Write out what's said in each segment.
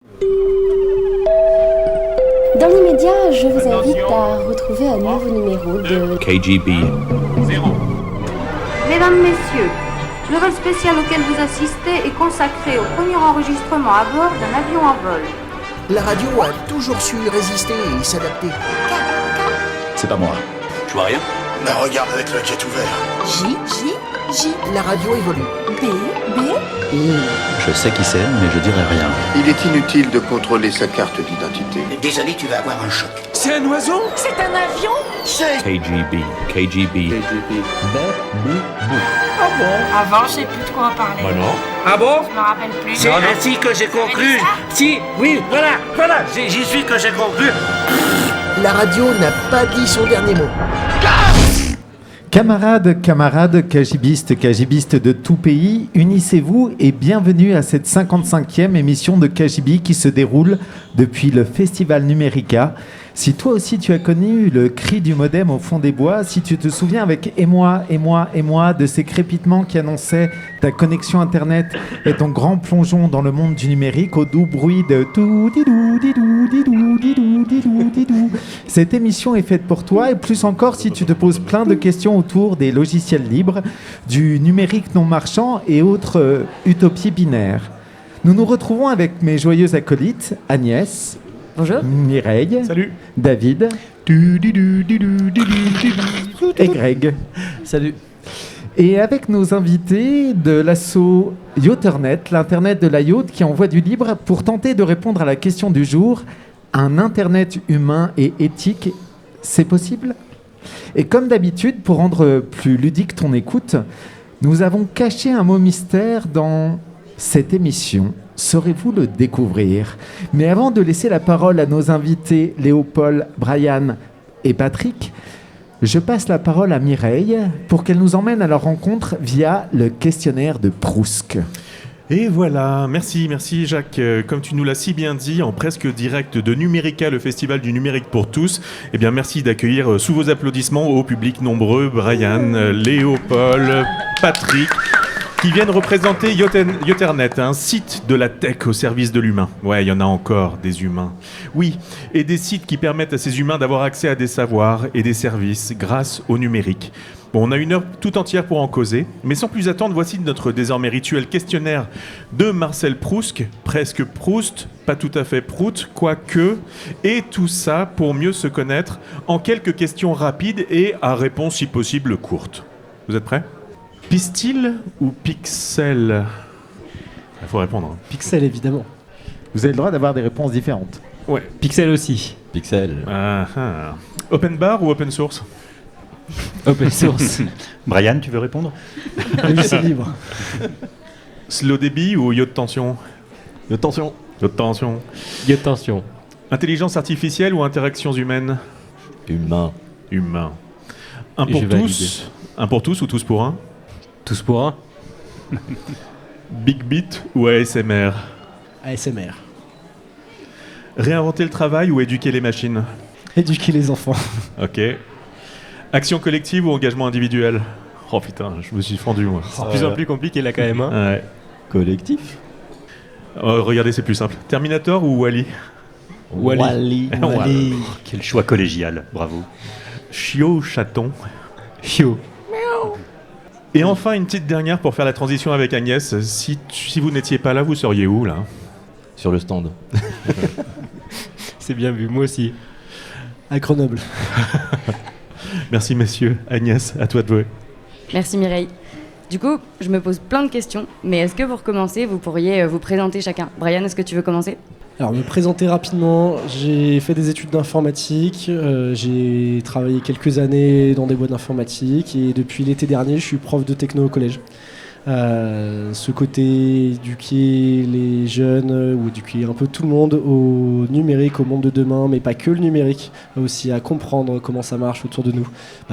Dans l'immédiat, je vous invite à retrouver un nouveau numéro de KGB. Mesdames, Messieurs, le vol spécial auquel vous assistez est consacré au premier enregistrement à bord d'un avion en vol. La radio a toujours su résister et s'adapter. C'est pas moi. Je vois rien. Mais regarde avec l'œil qui est ouvert. J. La radio évolue. B. Je sais qui c'est, mais je dirai rien. Il est inutile de contrôler sa carte d'identité. Désolé, tu vas avoir un choc. C'est un oiseau? C'est un avion? KGB. KGB. Avant, je sais plus de quoi parler. Ah bon? Je me rappelle plus. C'est ainsi que j'ai conclu. Si, oui, voilà, j'y suis que j'ai conclu. La radio n'a pas dit son dernier mot. Camarades, KGBistes de tout pays, unissez-vous et bienvenue à cette 55e émission de KGB qui se déroule depuis le Festival Numérica. Si toi aussi tu as connu le cri du modem au fond des bois, si tu te souviens avec émoi de ces crépitements qui annonçaient ta connexion internet et ton grand plongeon dans le monde du numérique au doux bruit de tout didou didou didou didou didou didou. Cette émission est faite pour toi et plus encore si tu te poses plein de questions autour des logiciels libres, du numérique non marchand et autres utopies binaires. Nous nous retrouvons avec mes joyeux acolytes Agnès. Bonjour. Mireille. Salut. David. Et Greg. Salut. Et avec nos invités de l'asso Yoternet, l'internet de la yacht qui envoie du libre pour tenter de répondre à la question du jour, un internet humain et éthique, c'est possible ? Et comme d'habitude, pour rendre plus ludique ton écoute, nous avons caché un mot mystère dans cette émission. Saurez-vous le découvrir ? Mais avant de laisser la parole à nos invités Léopold, Brian et Patrick, je passe la parole à Mireille pour qu'elle nous emmène à leur rencontre via le questionnaire de Proust. Et voilà, merci Jacques. Comme tu nous l'as si bien dit, en presque direct de Numérica, le festival du numérique pour tous, eh bien merci d'accueillir sous vos applaudissements au public nombreux Brian, Léopold, Patrick, qui viennent représenter Yoternet, un site de la tech au service de l'humain. Ouais, il y en a encore des humains. Oui, et des sites qui permettent à ces humains d'avoir accès à des savoirs et des services grâce au numérique. Bon, on a une heure tout entière pour en causer, mais sans plus attendre, voici notre désormais rituel questionnaire de Marcel Proust, presque Proust, pas tout à fait Prout, quoique, et tout ça pour mieux se connaître en quelques questions rapides et à réponse si possible courte. Vous êtes prêts ? Pistil ou pixel ? Il faut répondre. Pixel, évidemment. Vous avez le droit d'avoir des réponses différentes. Ouais. Pixel aussi. Pixel. Open bar ou open source ? Open source. Brian, tu veux répondre ? Oui, c'est libre. Slow débit ou yacht tension ? Yacht tension. Yacht tension. Yacht tension. Intelligence artificielle ou interactions humaines ? Humain. Humain. Un pour tous. Un pour tous ou tous pour un ? Tous pour un. Big Beat ou ASMR ? ASMR. Réinventer le travail ou éduquer les machines ? Éduquer les enfants. Ok. Action collective ou engagement individuel ? Oh putain, je me suis fendu moi. C'est de plus en plus compliqué là quand même. Hein. Ouais. Collectif. Regardez, c'est plus simple. Terminator ou Wall-E ? Wall-E. Wall-E. Quel choix collégial, bravo. Chiot ou chaton ? Chiot. Et enfin, une petite dernière pour faire la transition avec Agnès. Si vous n'étiez pas là, vous seriez où là ? Sur le stand. C'est bien vu, moi aussi. À Grenoble. Merci messieurs. Agnès, à toi de jouer. Merci Mireille. Du coup, je me pose plein de questions, mais est-ce que pour commencer, vous pourriez vous présenter chacun ? Brian, est-ce que tu veux commencer ? Alors, me présenter rapidement, j'ai fait des études d'informatique, j'ai travaillé quelques années dans des boîtes d'informatique et depuis l'été dernier, je suis prof de techno au collège. Ce côté éduquer les jeunes ou éduquer un peu tout le monde au numérique, au monde de demain, mais pas que le numérique, aussi à comprendre comment ça marche autour de nous.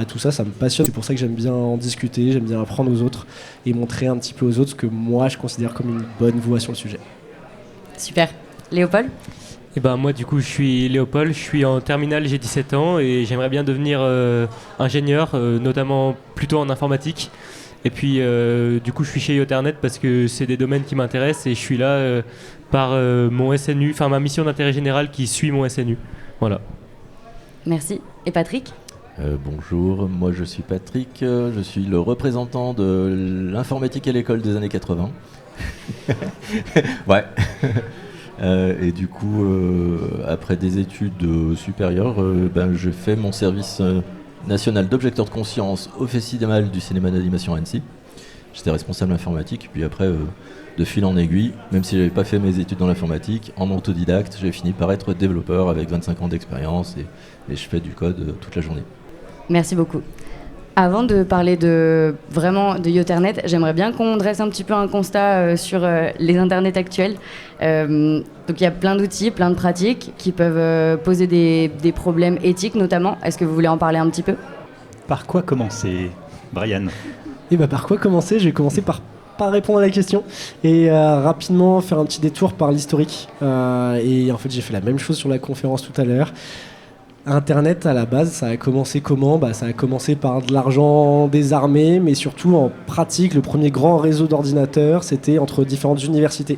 Tout ça, ça me passionne. C'est pour ça que j'aime bien en discuter, j'aime bien apprendre aux autres et montrer un petit peu aux autres ce que moi je considère comme une bonne voie sur le sujet. Super. Léopold ? Et moi du coup je suis Léopold, je suis en terminale, j'ai 17 ans et j'aimerais bien devenir ingénieur, notamment plutôt en informatique. Et puis du coup je suis chez Yoternet parce que c'est des domaines qui m'intéressent et je suis là par mon SNU, enfin ma mission d'intérêt général qui suit mon SNU. Voilà. Merci. Et Patrick ? Bonjour, moi je suis Patrick, je suis le représentant de l'informatique à l'école des années 80. Ouais. Et du coup, après des études supérieures, je fais mon service national d'objecteur de conscience au Festival du cinéma d'animation à Annecy. J'étais responsable informatique, puis après, de fil en aiguille, même si j'avais pas fait mes études dans l'informatique, en autodidacte, j'ai fini par être développeur avec 25 ans d'expérience et je fais du code toute la journée. Merci beaucoup. Avant de parler vraiment de Yoternet, j'aimerais bien qu'on dresse un petit peu un constat sur les internets actuels. Donc il y a plein d'outils, plein de pratiques qui peuvent poser des problèmes éthiques notamment. Est-ce que vous voulez en parler un petit peu ? Par quoi commencer, Brian ? Par quoi commencer ? Je vais commencer par pas répondre à la question et rapidement faire un petit détour par l'historique. Et en fait, j'ai fait la même chose sur la conférence tout à l'heure. Internet, à la base, ça a commencé comment ? Ça a commencé par de l'argent des armées, mais surtout en pratique, le premier grand réseau d'ordinateurs, c'était entre différentes universités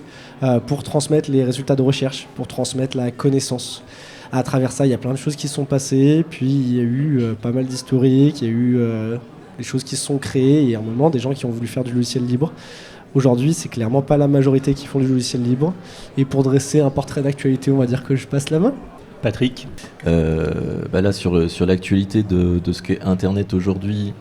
pour transmettre les résultats de recherche, pour transmettre la connaissance. À travers ça, il y a plein de choses qui se sont passées, puis il y a eu pas mal d'historiques, il y a eu des choses qui se sont créées, et à un moment, des gens qui ont voulu faire du logiciel libre. Aujourd'hui, c'est clairement pas la majorité qui font du logiciel libre. Et pour dresser un portrait d'actualité, on va dire que je passe la main. Patrick ? Là, sur l'actualité de ce qu'est Internet aujourd'hui,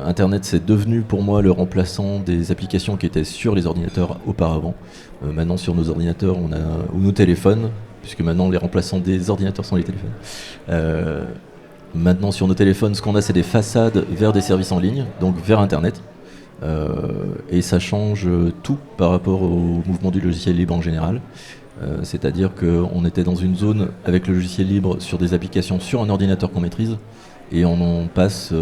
Internet, c'est devenu pour moi le remplaçant des applications qui étaient sur les ordinateurs auparavant. Maintenant, sur nos ordinateurs, ou nos téléphones, puisque maintenant les remplaçants des ordinateurs sont les téléphones. Maintenant, sur nos téléphones, ce qu'on a, c'est des façades vers des services en ligne, donc vers Internet. Et ça change tout par rapport au mouvement du logiciel libre en général. C'est-à-dire qu'on était dans une zone avec le logiciel libre sur des applications sur un ordinateur qu'on maîtrise, et on passe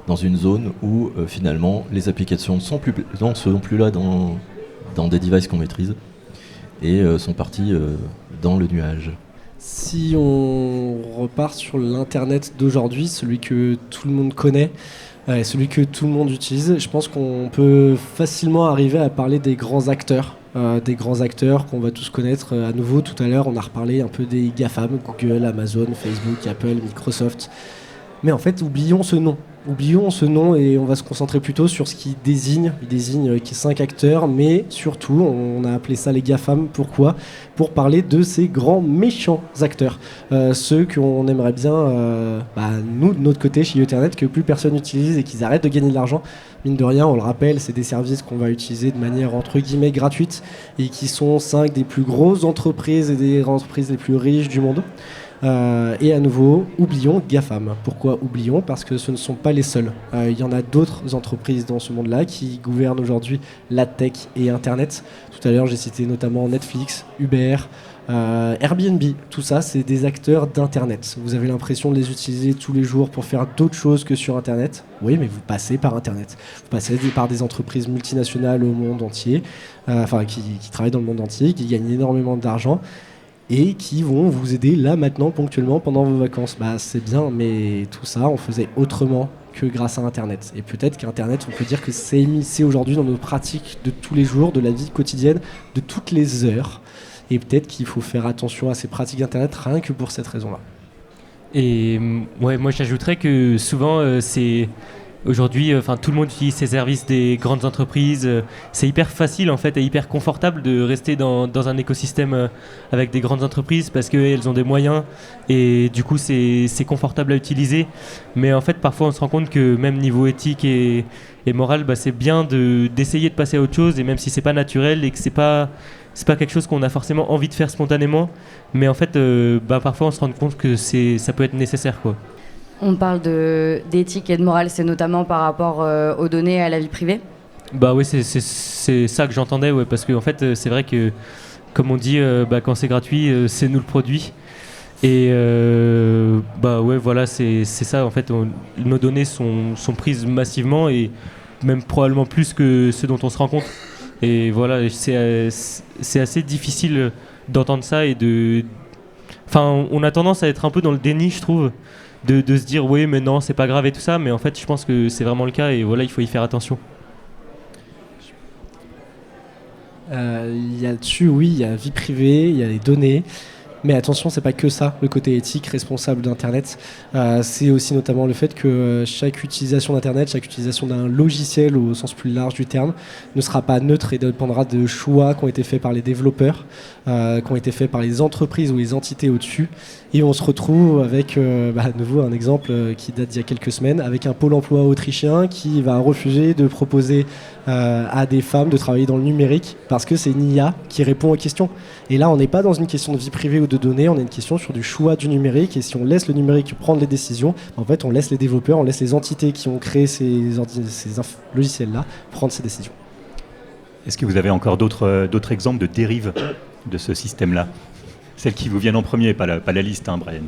dans une zone où finalement les applications ne sont plus là dans des devices qu'on maîtrise et sont parties dans le nuage. Si on repart sur l'Internet d'aujourd'hui, celui que tout le monde connaît, celui que tout le monde utilise, je pense qu'on peut facilement arriver à parler des grands acteurs qu'on va tous connaître. À nouveau, tout à l'heure, on a reparlé un peu des GAFAM, Google, Amazon, Facebook, Apple, Microsoft. Mais en fait, oublions ce nom et on va se concentrer plutôt sur ce qu'il désigne. Il désigne qui 5 acteurs, mais surtout, on a appelé ça les GAFAM. Pourquoi ? Pour parler de ces grands méchants acteurs. Ceux qu'on aimerait bien, nous, de notre côté, chez Yoternet, que plus personne n'utilise et qu'ils arrêtent de gagner de l'argent. Mine de rien, on le rappelle, c'est des services qu'on va utiliser de manière entre guillemets gratuite et qui sont 5 des plus grosses entreprises et des entreprises les plus riches du monde. Et à nouveau, oublions GAFAM. Pourquoi oublions ? Parce que ce ne sont pas les seuls. Il y en a d'autres entreprises dans ce monde-là qui gouvernent aujourd'hui la tech et Internet. Tout à l'heure, j'ai cité notamment Netflix, Uber, Airbnb. Tout ça, c'est des acteurs d'Internet. Vous avez l'impression de les utiliser tous les jours pour faire d'autres choses que sur Internet. Oui, mais vous passez par Internet. Vous passez par des entreprises multinationales au monde entier, qui travaillent dans le monde entier, qui gagnent énormément d'argent et qui vont vous aider là, maintenant, ponctuellement, pendant vos vacances. C'est bien, mais tout ça, on faisait autrement que grâce à Internet. Et peut-être qu'Internet, on peut dire que c'est immiscé aujourd'hui dans nos pratiques de tous les jours, de la vie quotidienne, de toutes les heures. Et peut-être qu'il faut faire attention à ces pratiques Internet rien que pour cette raison-là. Et moi, j'ajouterais que souvent, aujourd'hui, tout le monde utilise ces services des grandes entreprises. C'est hyper facile en fait et hyper confortable de rester dans un écosystème avec des grandes entreprises parce qu'elles ont des moyens et du coup c'est confortable à utiliser. Mais en fait, parfois on se rend compte que même niveau éthique et moral, c'est bien d'essayer de passer à autre chose et même si c'est pas naturel et que c'est pas quelque chose qu'on a forcément envie de faire spontanément. Mais en fait, parfois on se rend compte que ça peut être nécessaire, quoi. On parle d'éthique et de morale, c'est notamment par rapport aux données et à la vie privée ? Oui, c'est ça que j'entendais, parce qu'en fait, c'est vrai que, comme on dit, quand c'est gratuit, c'est nous le produit. Et voilà, c'est ça, en fait, nos données sont prises massivement et même probablement plus que ce dont on se rend compte. Et voilà, c'est assez difficile d'entendre ça et on a tendance à être un peu dans le déni, je trouve. De se dire oui mais non c'est pas grave et tout ça, mais en fait je pense que c'est vraiment le cas et voilà, il faut y faire attention. Il y a dessus, oui, il y a vie privée, il y a les données. Mais attention, c'est pas que ça, le côté éthique, responsable d'Internet. C'est aussi notamment le fait que chaque utilisation d'Internet, chaque utilisation d'un logiciel au sens plus large du terme, ne sera pas neutre et dépendra de choix qui ont été faits par les développeurs, qui ont été faits par les entreprises ou les entités au-dessus. Et on se retrouve avec, à nouveau, un exemple qui date d'il y a quelques semaines, avec un pôle emploi autrichien qui va refuser de proposer à des femmes de travailler dans le numérique parce que c'est une IA qui répond aux questions. Et là, on n'est pas dans une question de vie privée ou de données, on a une question sur du choix du numérique. Et si on laisse le numérique prendre les décisions, en fait, on laisse les développeurs, on laisse les entités qui ont créé ces logiciels-là prendre ces décisions. Est-ce que vous avez encore d'autres exemples de dérives de ce système-là? Celles qui vous viennent en premier, pas la liste, hein, Brian.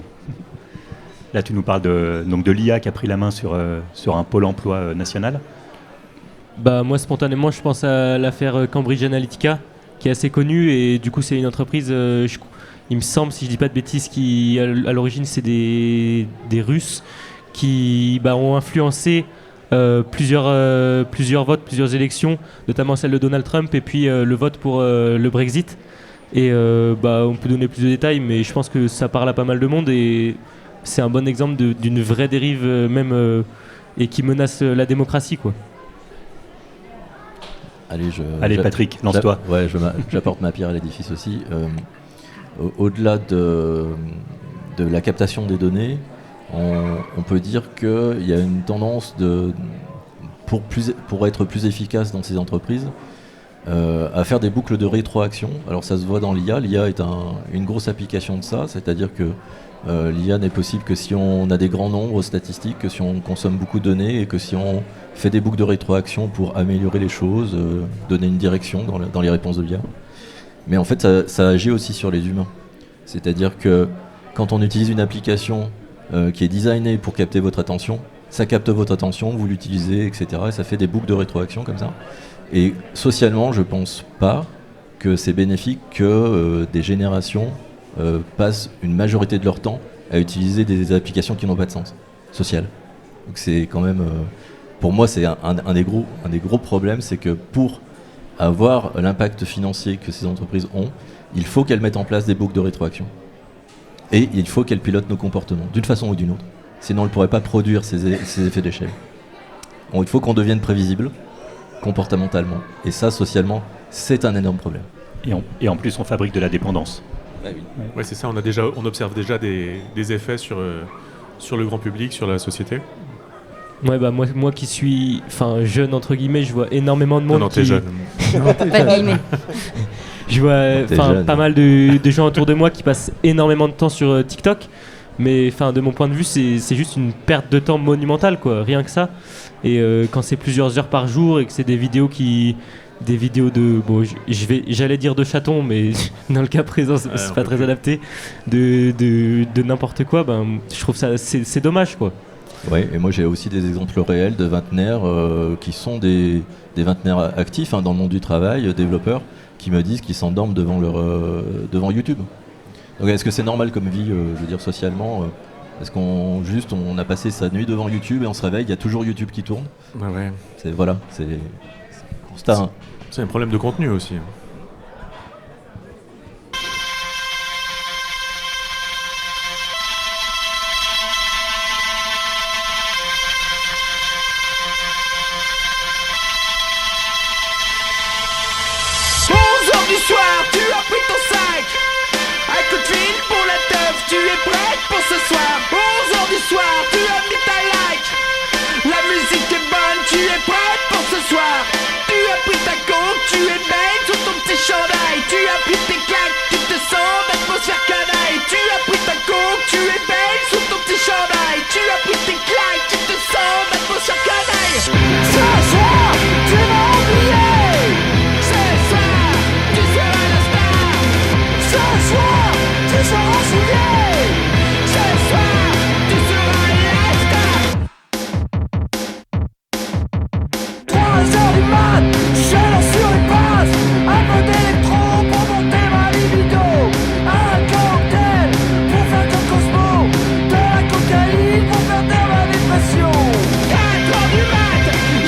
Là, tu nous parles de l'IA qui a pris la main sur un pôle emploi national. Bah, moi, spontanément, je pense à l'affaire Cambridge Analytica, qui est assez connue. Et du coup, c'est une entreprise, il me semble, si je dis pas de bêtises, qui, à l'origine, c'est des Russes qui ont influencé plusieurs votes, plusieurs élections, notamment celle de Donald Trump et puis le vote pour le Brexit. Et on peut donner plus de détails, mais je pense que ça parle à pas mal de monde et c'est un bon exemple d'une vraie dérive et qui menace la démocratie, quoi. Allez, Patrick, lance-toi. Ouais, j'apporte ma pierre à l'édifice aussi. Au-delà de la captation des données, on peut dire qu'il y a une tendance pour être plus efficace dans ces entreprises, à faire des boucles de rétroaction. Alors ça se voit dans l'IA. L'IA est une grosse application de ça, c'est-à-dire que l'IA n'est possible que si on a des grands nombres statistiques, que si on consomme beaucoup de données et que si on fait des boucles de rétroaction pour améliorer les choses, donner une direction dans les réponses de l'IA. Mais en fait, ça agit aussi sur les humains. C'est-à-dire que quand on utilise une application qui est designée pour capter votre attention, ça capte votre attention, vous l'utilisez, etc. Et ça fait des boucles de rétroaction comme ça. Et socialement, je pense pas que c'est bénéfique que des générations passent une majorité de leur temps à utiliser des applications qui n'ont pas de sens social. Donc c'est quand même, pour moi, c'est un des gros problèmes, c'est que pour avoir l'impact financier que ces entreprises ont, il faut qu'elles mettent en place des boucles de rétroaction. Et il faut qu'elles pilotent nos comportements, d'une façon ou d'une autre. Sinon, elles ne pourraient pas produire ces effets d'échelle. Donc, il faut qu'on devienne prévisible comportementalement. Et ça, socialement, c'est un énorme problème. Et en plus, on fabrique de la dépendance. Ouais, c'est ça, on observe déjà des effets sur le grand public, sur la société. Ouais, moi qui suis jeune, entre guillemets, je vois énormément de monde. Non, t'es jeune. Pas de guillemets. Je vois pas mal de gens autour de moi qui passent énormément de temps sur TikTok. Mais de mon point de vue, c'est juste une perte de temps monumentale, quoi, rien que ça. Et quand c'est plusieurs heures par jour et que c'est des vidéos de, j'allais dire de chatons, mais dans le cas présent, c'est pas très adapté, de n'importe quoi, je trouve ça, c'est dommage, quoi. Ouais, et moi j'ai aussi des exemples réels de vingtenaires qui sont des vingtenaires actifs dans le monde du travail, développeurs, qui me disent qu'ils s'endorment devant YouTube. Donc est-ce que c'est normal comme vie, je veux dire socialement est-ce qu'on a passé sa nuit devant YouTube et on se réveille, il y a toujours YouTube qui tourne. Ouais. C'est constat. C'est un problème de contenu aussi.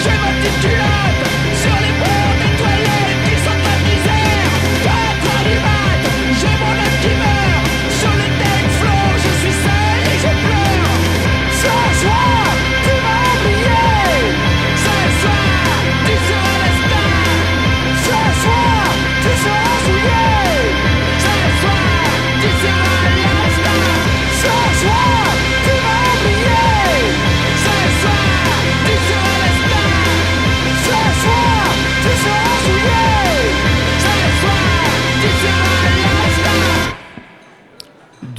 J'ai ma petite culotte sur les bords des toilettes qui sont tamisées.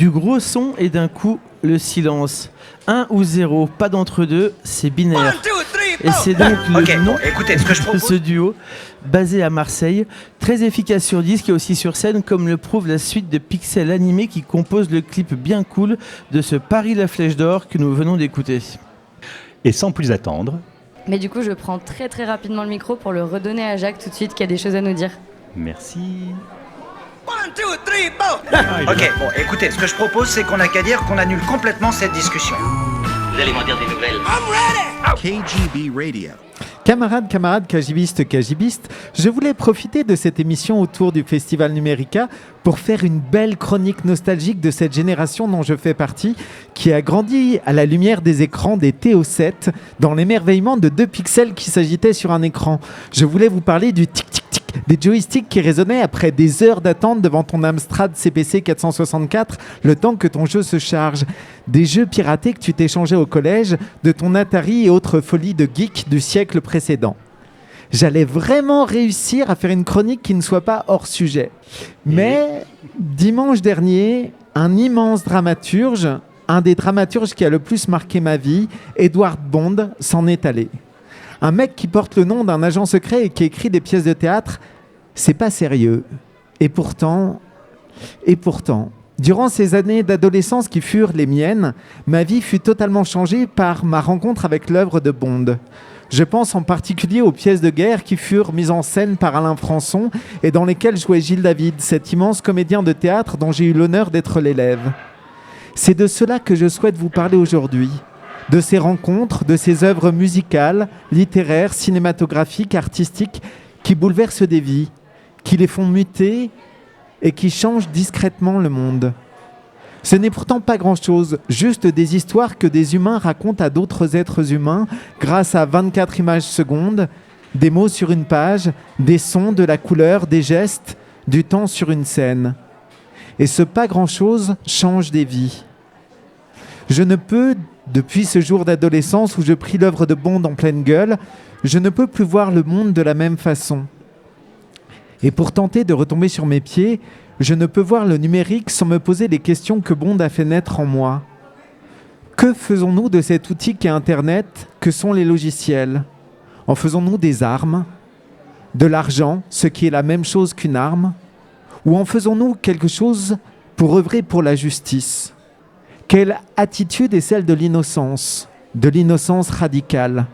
Du gros son et d'un coup, le silence. 1 ou 0, pas d'entre-deux, c'est binaire. Et c'est donc le nom écoutez, ce que je de propose... ce duo, basé à Marseille, très efficace sur disque et aussi sur scène, comme le prouve la suite de pixels animés qui compose le clip bien cool de ce Paris la Flèche d'Or que nous venons d'écouter. Et sans plus attendre... Mais du coup, je prends très très rapidement le micro pour le redonner à Jacques tout de suite, qui a des choses à nous dire. Merci. 1, 2, 3, ok, bon, écoutez, ce que je propose, c'est qu'on n'a qu'à dire qu'on annule complètement cette discussion. Vous allez m'en dire des nouvelles. KGB Radio. Camarades, KGBistes, je voulais profiter de cette émission autour du Festival Numérica pour faire une belle chronique nostalgique de cette génération dont je fais partie, qui a grandi à la lumière des écrans des TO7, dans l'émerveillement de 2 pixels qui s'agitaient sur un écran. Je voulais vous parler du tic-tic-tic, des joysticks qui résonnaient après des heures d'attente devant ton Amstrad CPC 464, le temps que ton jeu se charge. Des jeux piratés que tu t'échangeais au collège, de ton Atari et autres folies de geek du siècle précédent. J'allais vraiment réussir à faire une chronique qui ne soit pas hors sujet. Mais dimanche dernier, un immense dramaturge, un des dramaturges qui a le plus marqué ma vie, Edward Bond, s'en est allé. Un mec qui porte le nom d'un agent secret et qui écrit des pièces de théâtre, c'est pas sérieux. Et pourtant, durant ces années d'adolescence qui furent les miennes, ma vie fut totalement changée par ma rencontre avec l'œuvre de Bond. Je pense en particulier aux pièces de guerre qui furent mises en scène par Alain Françon et dans lesquelles jouait Gilles David, cet immense comédien de théâtre dont j'ai eu l'honneur d'être l'élève. C'est de cela que je souhaite vous parler aujourd'hui. De ces rencontres, de ces œuvres musicales, littéraires, cinématographiques, artistiques qui bouleversent des vies, qui les font muter et qui changent discrètement le monde. Ce n'est pourtant pas grand-chose, juste des histoires que des humains racontent à d'autres êtres humains grâce à 24 images secondes, des mots sur une page, des sons, de la couleur, des gestes, du temps sur une scène. Et ce pas grand-chose change des vies. Je ne peux, depuis ce jour d'adolescence où je pris l'œuvre de Bond en pleine gueule, je ne peux plus voir le monde de la même façon. Et pour tenter de retomber sur mes pieds, je ne peux voir le numérique sans me poser les questions que Bond a fait naître en moi. Que faisons-nous de cet outil qu'est Internet, que sont les logiciels ? En faisons-nous des armes ? De l'argent, ce qui est la même chose qu'une arme ? Ou en faisons-nous quelque chose pour œuvrer pour la justice ? Quelle attitude est celle de l'innocence radicale ?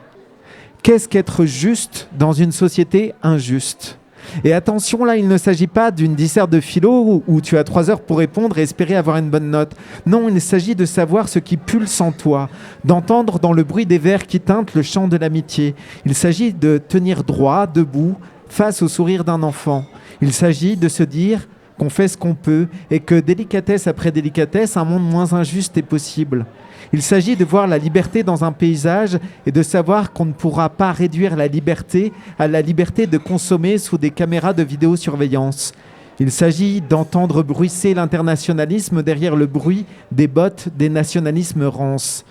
Qu'est-ce qu'être juste dans une société injuste ? Et attention, là, il ne s'agit pas d'une disserte de philo où tu as 3 heures pour répondre et espérer avoir une bonne note. Non, il s'agit de savoir ce qui pulse en toi, d'entendre dans le bruit des vers qui teintent le chant de l'amitié. Il s'agit de tenir droit, debout, face au sourire d'un enfant. Il s'agit de se dire qu'on fait ce qu'on peut et que délicatesse après délicatesse, un monde moins injuste est possible. Il s'agit de voir la liberté dans un paysage et de savoir qu'on ne pourra pas réduire la liberté à la liberté de consommer sous des caméras de vidéosurveillance. Il s'agit d'entendre bruisser l'internationalisme derrière le bruit des bottes des nationalismes rances.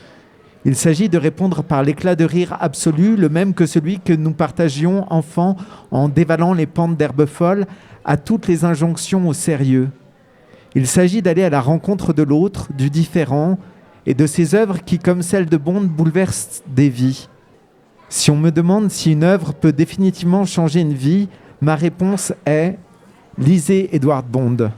Il s'agit de répondre par l'éclat de rire absolu, le même que celui que nous partagions enfants en dévalant les pentes d'herbe folle, à toutes les injonctions au sérieux. Il s'agit d'aller à la rencontre de l'autre, du différent, et de ces œuvres qui, comme celle de Bond, bouleversent des vies. Si on me demande si une œuvre peut définitivement changer une vie, ma réponse est « lisez Edward Bond ».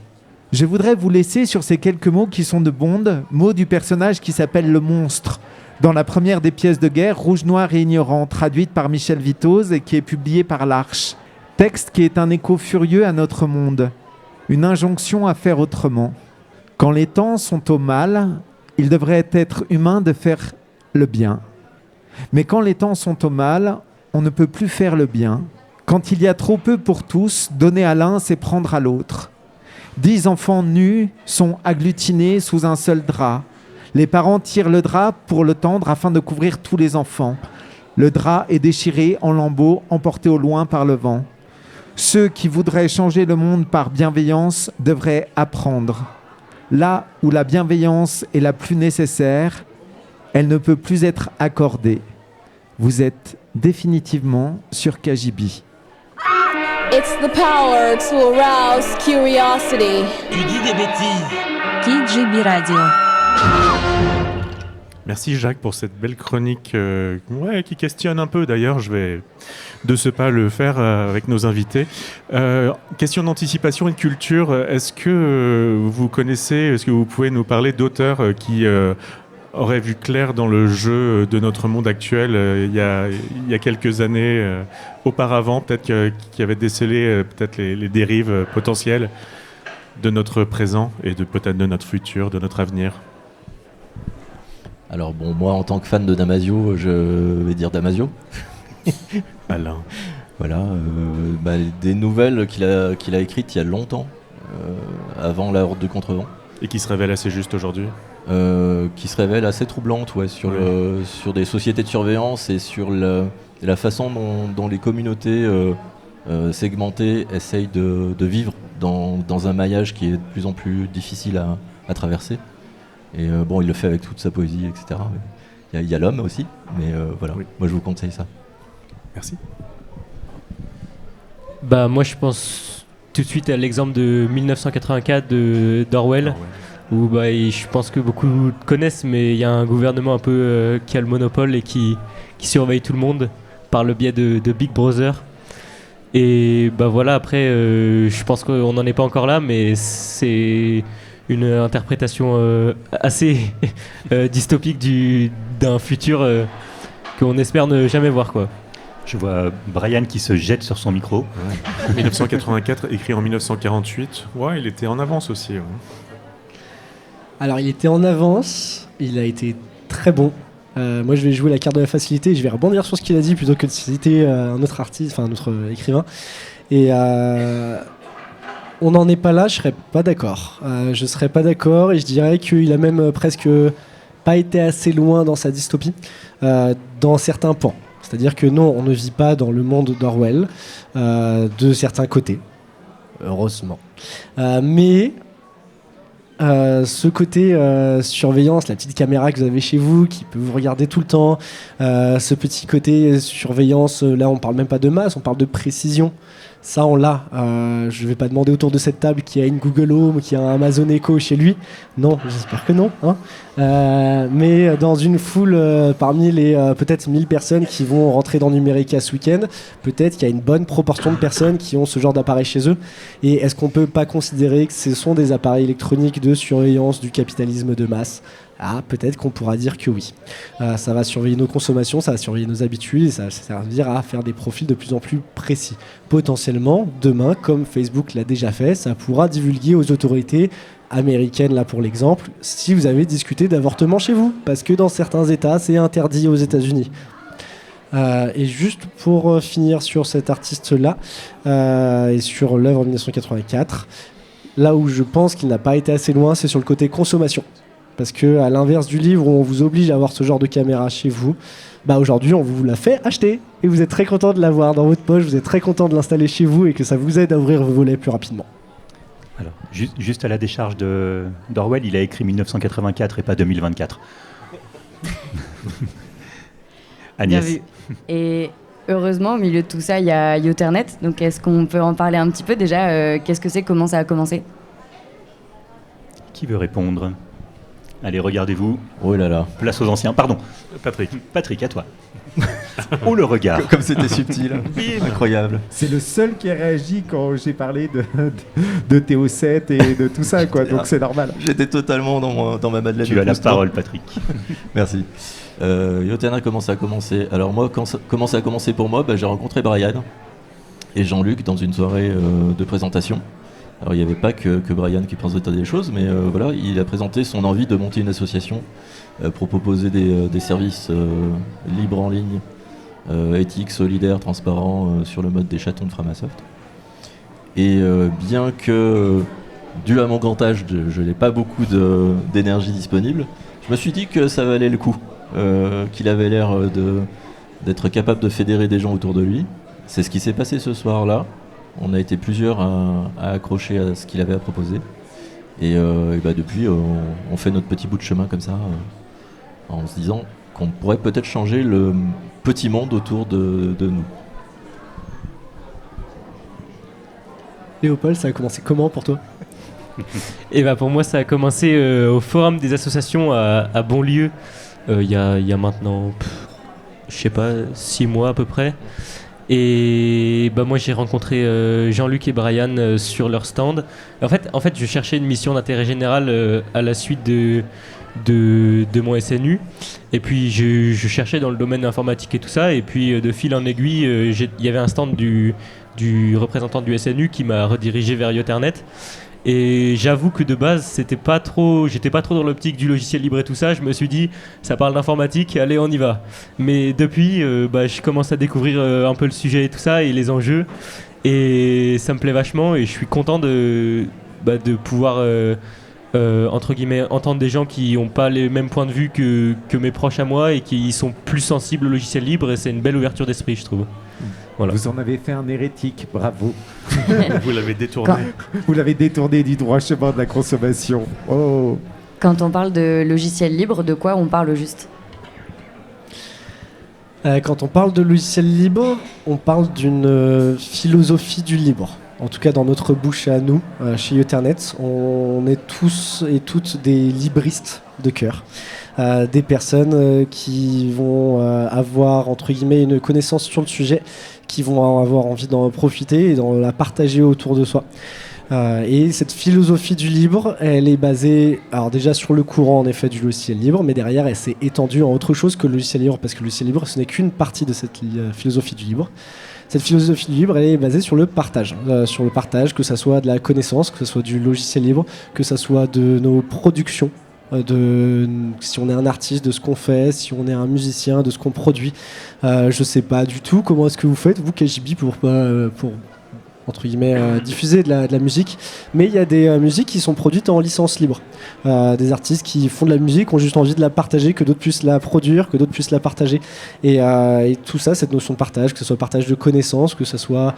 Je voudrais vous laisser sur ces quelques mots qui sont de Bond, mots du personnage qui s'appelle le monstre, dans la première des pièces de guerre, Rouge, Noir et Ignorant, traduite par Michel Vitoz et qui est publiée par l'Arche. Texte qui est un écho furieux à notre monde, une injonction à faire autrement. Quand les temps sont au mal, il devrait être humain de faire le bien. Mais quand les temps sont au mal, on ne peut plus faire le bien. Quand il y a trop peu pour tous, donner à l'un, c'est prendre à l'autre. 10 enfants nus sont agglutinés sous un seul drap. Les parents tirent le drap pour le tendre afin de couvrir tous les enfants. Le drap est déchiré en lambeaux, emporté au loin par le vent. Ceux qui voudraient changer le monde par bienveillance devraient apprendre. Là où la bienveillance est la plus nécessaire, elle ne peut plus être accordée. Vous êtes définitivement sur KGB. It's the power to arouse curiosity. Tu dis des bêtises. KGB Radio. Merci Jacques pour cette belle chronique qui questionne un peu. D'ailleurs, je vais de ce pas le faire avec nos invités. Question d'anticipation et de culture. Est-ce que vous connaissez, est-ce que vous pouvez nous parler d'auteurs qui auraient vu clair dans le jeu de notre monde actuel il y a quelques années auparavant, peut-être qui avaient décelé peut-être les dérives potentielles de notre présent et peut-être de notre futur, de notre avenir? Alors bon, moi en tant que fan de Damasio, je vais dire Damasio. Alain. Voilà, des nouvelles qu'il a écrites il y a longtemps, avant la Horde de Contrevent. Et qui se révèlent assez justes aujourd'hui. Qui se révèlent assez troublantes, sur des sociétés de surveillance et sur la façon dont les communautés segmentées essayent de vivre dans un maillage qui est de plus en plus difficile à traverser. Et il le fait avec toute sa poésie, etc. Il y a l'homme aussi, mais voilà, moi je vous conseille ça. Merci. Moi je pense tout de suite à l'exemple de 1984 d'Orwell, où je pense que beaucoup connaissent, mais il y a un gouvernement un peu qui a le monopole et qui surveille tout le monde par le biais de Big Brother. Et après, je pense qu'on n'en est pas encore là, mais c'est une interprétation assez dystopique d'un futur qu'on espère ne jamais voir, quoi. Je vois Brian qui se jette sur son micro. 1984, écrit en 1948. Ouais, il était en avance aussi. Ouais. Alors, il était en avance, il a été très bon. Moi, je vais jouer la carte de la facilité et je vais rebondir sur ce qu'il a dit plutôt que de citer un autre artiste, un autre écrivain. Et on n'en est pas là, je serais pas d'accord. Je serais pas d'accord et je dirais qu'il a même presque pas été assez loin dans sa dystopie, dans certains pans. C'est-à-dire que non, on ne vit pas dans le monde d'Orwell, de certains côtés, heureusement. Mais ce côté surveillance, la petite caméra que vous avez chez vous, qui peut vous regarder tout le temps, ce petit côté surveillance, là on parle même pas de masse, on parle de précision. Ça on l'a. Je vais pas demander autour de cette table qui a une Google Home, qui a un Amazon Echo chez lui. Non, j'espère que non. Mais dans une foule, parmi les peut-être 1000 personnes qui vont rentrer dans Numérica ce week-end, peut-être qu'il y a une bonne proportion de personnes qui ont ce genre d'appareil chez eux. Et est-ce qu'on peut pas considérer que ce sont des appareils électroniques de surveillance du capitalisme de masse ? Peut-être qu'on pourra dire que oui. Ça va surveiller nos consommations, ça va surveiller nos habitudes et ça va servir à faire des profils de plus en plus précis. Potentiellement, demain, comme Facebook l'a déjà fait, ça pourra divulguer aux autorités américaines, là pour l'exemple, si vous avez discuté d'avortement chez vous, parce que dans certains États, c'est interdit aux États-Unis. Et juste pour finir sur cet artiste-là et sur l'œuvre 1984, là où je pense qu'il n'a pas été assez loin, c'est sur le côté consommation. Parce que à l'inverse du livre où on vous oblige à avoir ce genre de caméra chez vous, aujourd'hui on vous l'a fait acheter et vous êtes très content de l'avoir dans votre poche, vous êtes très content de l'installer chez vous et que ça vous aide à ouvrir vos volets plus rapidement. Alors, juste à la décharge d'Orwell, il a écrit 1984 et pas 2024. Agnès. Bien vu. Et heureusement, au milieu de tout ça, il y a Yoternet. Donc est-ce qu'on peut en parler un petit peu déjà qu'est-ce que c'est, comment ça a commencé ? Qui veut répondre ? Allez, regardez-vous. Oh là là. Place aux anciens. Pardon. Patrick, à toi. Oh, le regard. Comme c'était subtil. Incroyable. C'est le seul qui a réagi quand j'ai parlé de TO7 et de tout ça, quoi. Donc c'est normal. J'étais totalement dans ma Madeleine. Tu as la parole, Patrick. Merci. Yoternet, comment ça a commencé ? Alors moi, comment ça a commencé pour moi ? J'ai rencontré Brian et Jean-Luc dans une soirée de présentation. Alors il n'y avait pas que Brian qui présentait des choses, mais voilà, il a présenté son envie de monter une association pour proposer des services libres en ligne, éthiques, solidaires, transparents, sur le mode des chatons de Framasoft. Et bien que, dû à mon grand âge, je n'ai pas beaucoup d'énergie disponible, je me suis dit que ça valait le coup, qu'il avait l'air d'être capable de fédérer des gens autour de lui. C'est ce qui s'est passé ce soir-là. On a été plusieurs à accrocher à ce qu'il avait à proposer. Et depuis, on fait notre petit bout de chemin comme ça, en se disant qu'on pourrait peut-être changer le petit monde autour de nous. Léopold, ça a commencé comment pour toi ? Et bah pour moi, ça a commencé au forum des associations à Bonlieu, il y a maintenant, je sais pas, 6 mois à peu près. Et bah moi j'ai rencontré Jean-Luc et Brian sur leur stand. En fait, je cherchais une mission d'intérêt général à la suite de mon SNU. Et puis je cherchais dans le domaine informatique et tout ça. Et puis de fil en aiguille, il y avait un stand du représentant du SNU qui m'a redirigé vers Yoternet. Et j'avoue que de base, j'étais pas trop dans l'optique du logiciel libre et tout ça. Je me suis dit, ça parle d'informatique, allez, on y va. Mais depuis, je commence à découvrir un peu le sujet et tout ça, et les enjeux. Et ça me plaît vachement, et je suis content de pouvoir, entre guillemets, entendre des gens qui n'ont pas les mêmes points de vue que mes proches à moi, et qui sont plus sensibles au logiciel libre, et c'est une belle ouverture d'esprit, je trouve. Voilà. Vous en avez fait un hérétique, bravo. Vous l'avez détourné. Vous l'avez détourné du droit chemin de la consommation. Oh. Quand on parle de logiciel libre, de quoi on parle juste ? Quand on parle de logiciel libre, on parle d'une philosophie du libre. En tout cas, dans notre bouche à nous, chez Yoternet, on est tous et toutes des libristes de cœur. Des personnes qui vont avoir, entre guillemets, une connaissance sur le sujet, qui vont avoir envie d'en profiter et d'en la partager autour de soi. Et cette philosophie du libre, elle est basée, alors déjà sur le courant en effet du logiciel libre, mais derrière elle s'est étendue en autre chose que le logiciel libre, parce que le logiciel libre ce n'est qu'une partie de cette philosophie du libre. Cette philosophie du libre, elle est basée sur le partage, que ça soit de la connaissance, que ça soit du logiciel libre, que ça soit de nos productions, si on est un artiste, de ce qu'on fait, si on est un musicien, de ce qu'on produit. Je sais pas du tout comment est-ce que vous faites, vous, KGB, pour entre guillemets, diffuser de la musique, mais il y a des musiques qui sont produites en licence libre. Des artistes qui font de la musique ont juste envie de la partager, que d'autres puissent la produire, que d'autres puissent la partager. Et tout ça, cette notion de partage, que ce soit partage de connaissances, que ce soit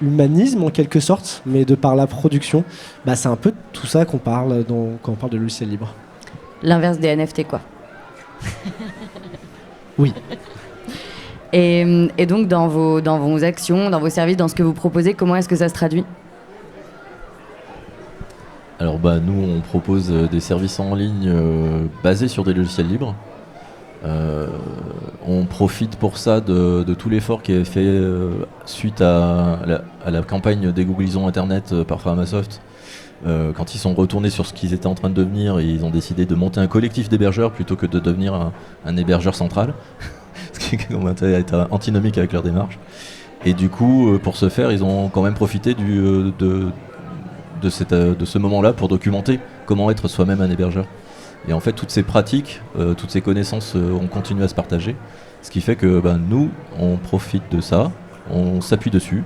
humanisme en quelque sorte, mais de par la production, c'est un peu tout ça qu'on parle quand on parle de logiciel libre. L'inverse des NFT, quoi. Oui. Et donc, dans vos actions, dans vos services, dans ce que vous proposez, comment est-ce que ça se traduit ? Alors nous, on propose des services en ligne basés sur des logiciels libres. On profite pour ça de tout l'effort qui est fait suite à la campagne dégooglisons Internet par Pharmasoft. Quand ils sont retournés sur ce qu'ils étaient en train de devenir, ils ont décidé de monter un collectif d'hébergeurs plutôt que de devenir un hébergeur central. Ce qui est antinomique avec leur démarche. Et du coup, pour ce faire, ils ont quand même profité de ce moment-là pour documenter comment être soi-même un hébergeur. Et en fait, toutes ces pratiques, toutes ces connaissances ont continué à se partager. Ce qui fait que nous, on profite de ça, on s'appuie dessus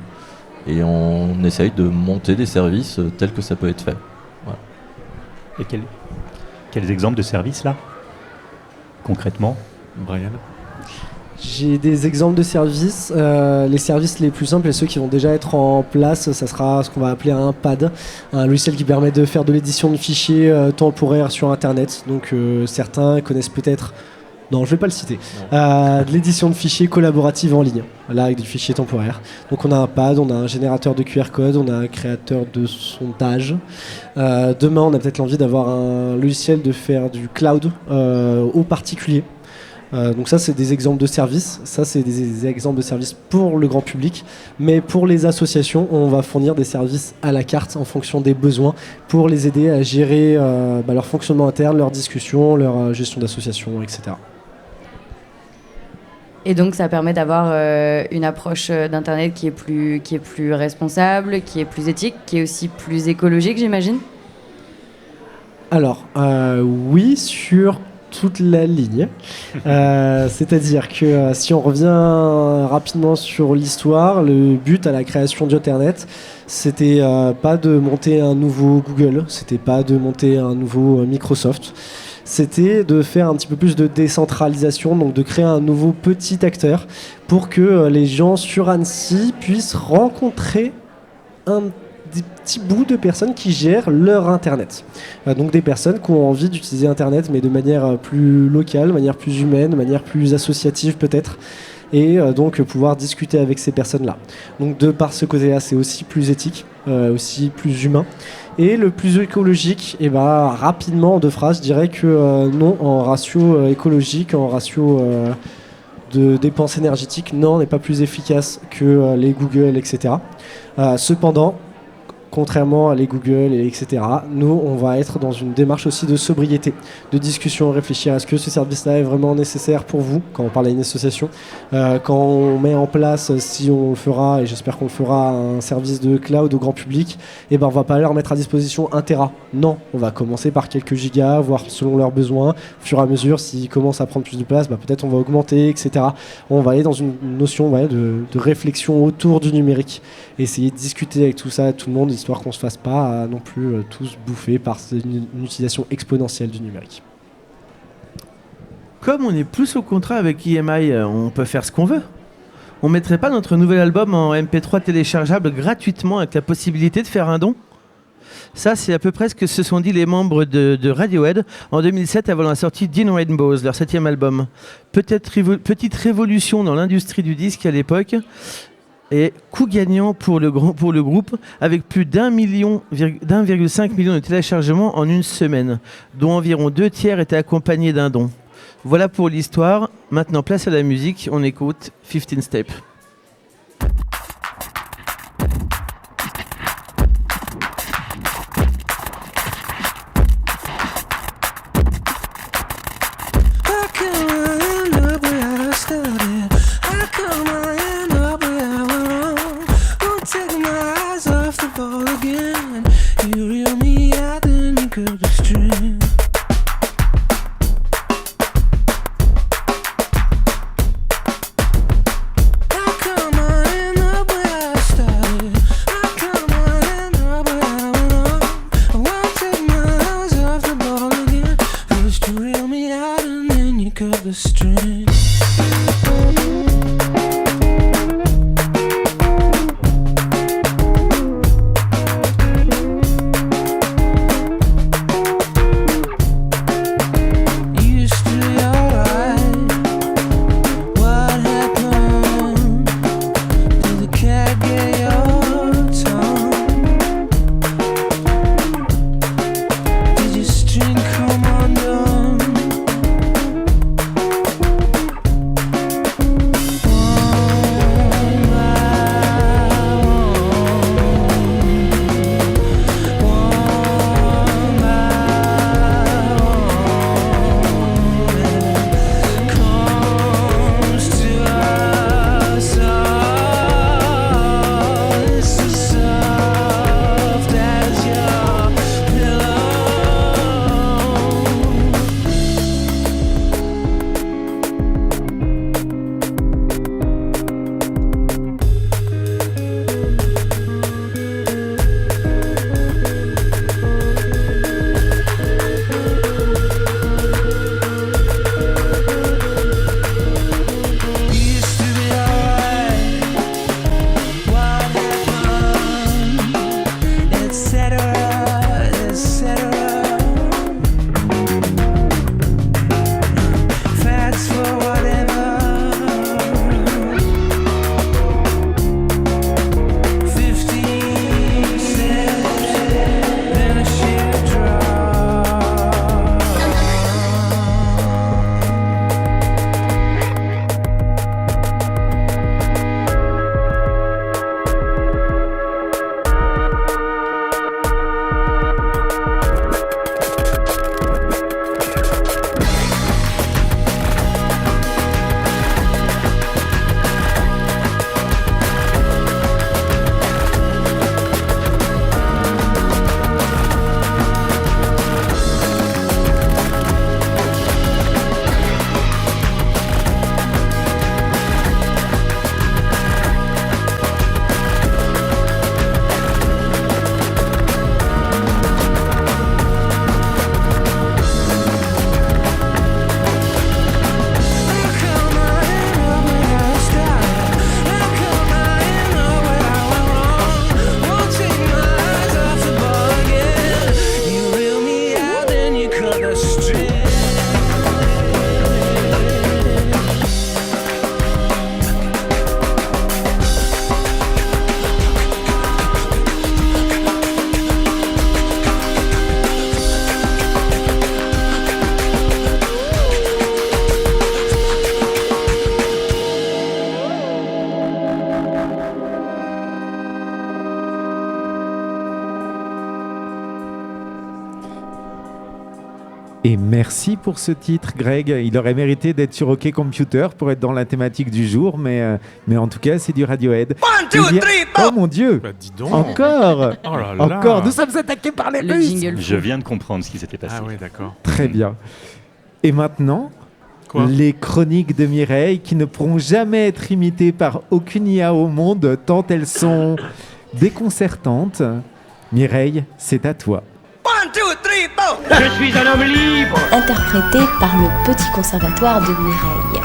et on essaye de monter des services tels que ça peut être fait. Voilà. Et quels exemples de services là, concrètement, Brian ? J'ai des exemples de services. Les services les plus simples et ceux qui vont déjà être en place, ça sera ce qu'on va appeler un PAD, un logiciel qui permet de faire de l'édition de fichiers temporaires sur Internet. Donc certains connaissent peut-être, non je vais pas le citer, de l'édition de fichiers collaborative en ligne, là avec des fichiers temporaires. Donc on a un PAD, on a un générateur de QR code, on a un créateur de sondage. Demain on a peut-être l'envie d'avoir un logiciel de faire du cloud aux particuliers. Donc ça c'est des exemples de services, ça c'est des exemples de services pour le grand public, mais pour les associations on va fournir des services à la carte en fonction des besoins pour les aider à gérer leur fonctionnement interne, leurs discussions, leur gestion d'association, etc. Et donc ça permet d'avoir une approche d'Internet qui est plus responsable, qui est plus éthique, qui est aussi plus écologique, j'imagine ? Alors oui, sur toute la ligne. C'est-à-dire que si on revient rapidement sur l'histoire, le but à la création d'Yoternet, c'était pas de monter un nouveau Google, c'était pas de monter un nouveau Microsoft, c'était de faire un petit peu plus de décentralisation, donc de créer un nouveau petit acteur pour que les gens sur Annecy puissent rencontrer des petits bouts de personnes qui gèrent leur Internet. Donc des personnes qui ont envie d'utiliser Internet, mais de manière plus locale, de manière plus humaine, de manière plus associative peut-être, et donc pouvoir discuter avec ces personnes-là. Donc de par ce côté-là, c'est aussi plus éthique. aussi plus humain. Et le plus écologique, et rapidement en 2 phrases, je dirais que non, en ratio écologique, en ratio de dépenses énergétiques, non, on n'est pas plus efficace que les Google, etc. Cependant, contrairement à les Google, etc., nous, on va être dans une démarche aussi de sobriété, de discussion, réfléchir à ce que ce service-là est vraiment nécessaire pour vous, quand on parle à une association, quand on met en place, si on le fera, et j'espère qu'on le fera, un service de cloud au grand public, on va pas leur mettre à disposition 1 Tera. Non, on va commencer par quelques gigas, voire selon leurs besoins, au fur et à mesure, s'ils commencent à prendre plus de place, peut-être on va augmenter, etc. On va aller dans une notion de réflexion autour du numérique, essayer de discuter avec tout ça, tout le monde, histoire qu'on ne se fasse pas non plus tous bouffer par une utilisation exponentielle du numérique. Comme on est plus au contrat avec EMI, on peut faire ce qu'on veut. On mettrait pas notre nouvel album en MP3 téléchargeable gratuitement avec la possibilité de faire un don ? Ça, c'est à peu près ce que se sont dit les membres de Radiohead en 2007 avant la sortie d'In Rainbows, leur 7e album. Petite révolution dans l'industrie du disque à l'époque. Et coup gagnant pour le groupe avec plus d'1,5 million de téléchargements en une semaine, dont environ 2 tiers étaient accompagnés d'un don. Voilà pour l'histoire. Maintenant, place à la musique. On écoute 15 Steps. Et merci pour ce titre, Greg. Il aurait mérité d'être sur OK Computer pour être dans la thématique du jour, mais en tout cas, c'est du Radiohead. Oh mon Dieu, bah, dis donc. Encore Oh là là. Encore, nous sommes attaqués par les Russes. Je viens de comprendre ce qui s'était passé. Ah oui, d'accord. Très bien. Et maintenant, Quoi les chroniques de Mireille qui ne pourront jamais être imitées par aucune IA au monde tant elles sont déconcertantes. Mireille, c'est à toi. Je suis un homme libre. Interprété par le Petit Conservatoire de Mireille.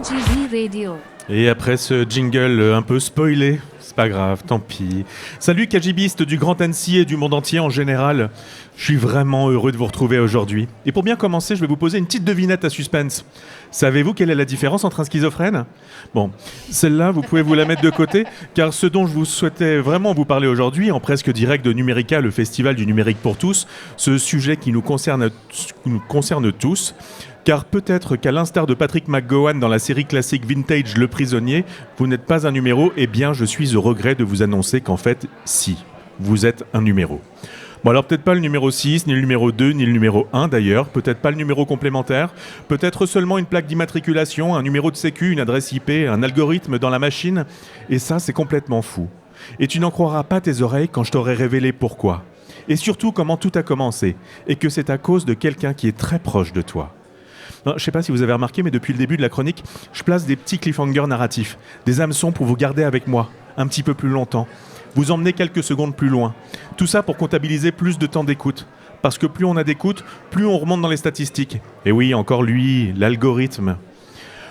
KGB Radio. Et après ce jingle un peu spoilé, c'est pas grave, tant pis. Salut KGBistes du Grand Annecy et du monde entier en général. Je suis vraiment heureux de vous retrouver aujourd'hui. Et pour bien commencer, je vais vous poser une petite devinette à suspense. Savez-vous quelle est la différence entre un schizophrène ? Bon, celle-là, vous pouvez vous la mettre de côté, car ce dont je vous souhaitais vraiment vous parler aujourd'hui, en presque direct de Numérica, le festival du numérique pour tous, ce sujet qui nous concerne tous, car peut-être qu'à l'instar de Patrick McGowan dans la série classique Vintage Le Prisonnier, vous n'êtes pas un numéro, eh bien je suis au regret de vous annoncer qu'en fait, si, vous êtes un numéro. Bon alors peut-être pas le numéro 6, ni le numéro 2, ni le numéro 1 d'ailleurs, peut-être pas le numéro complémentaire, peut-être seulement une plaque d'immatriculation, un numéro de sécu, une adresse IP, un algorithme dans la machine, et ça c'est complètement fou. Et tu n'en croiras pas tes oreilles quand je t'aurai révélé pourquoi. Et surtout comment tout a commencé, et que c'est à cause de quelqu'un qui est très proche de toi. Non, je sais pas si vous avez remarqué, mais depuis le début de la chronique, je place des petits cliffhangers narratifs, des hameçons pour vous garder avec moi, un petit peu plus longtemps. Vous emmenez quelques secondes plus loin. Tout ça pour comptabiliser plus de temps d'écoute. Parce que plus on a d'écoute, plus on remonte dans les statistiques. Et oui, encore lui, l'algorithme.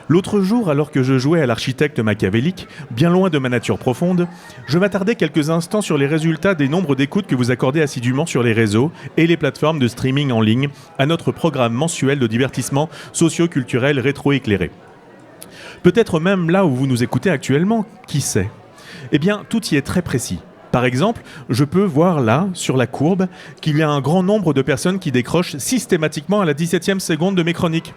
L'autre jour, alors que je jouais à l'architecte machiavélique, bien loin de ma nature profonde, je m'attardais quelques instants sur les résultats des nombres d'écoutes que vous accordez assidûment sur les réseaux et les plateformes de streaming en ligne à notre programme mensuel de divertissement socio-culturel rétro-éclairé. Peut-être même là où vous nous écoutez actuellement, qui sait ? Eh bien, tout y est très précis. Par exemple, je peux voir là, sur la courbe, qu'il y a un grand nombre de personnes qui décrochent systématiquement à la 17e seconde de mes chroniques.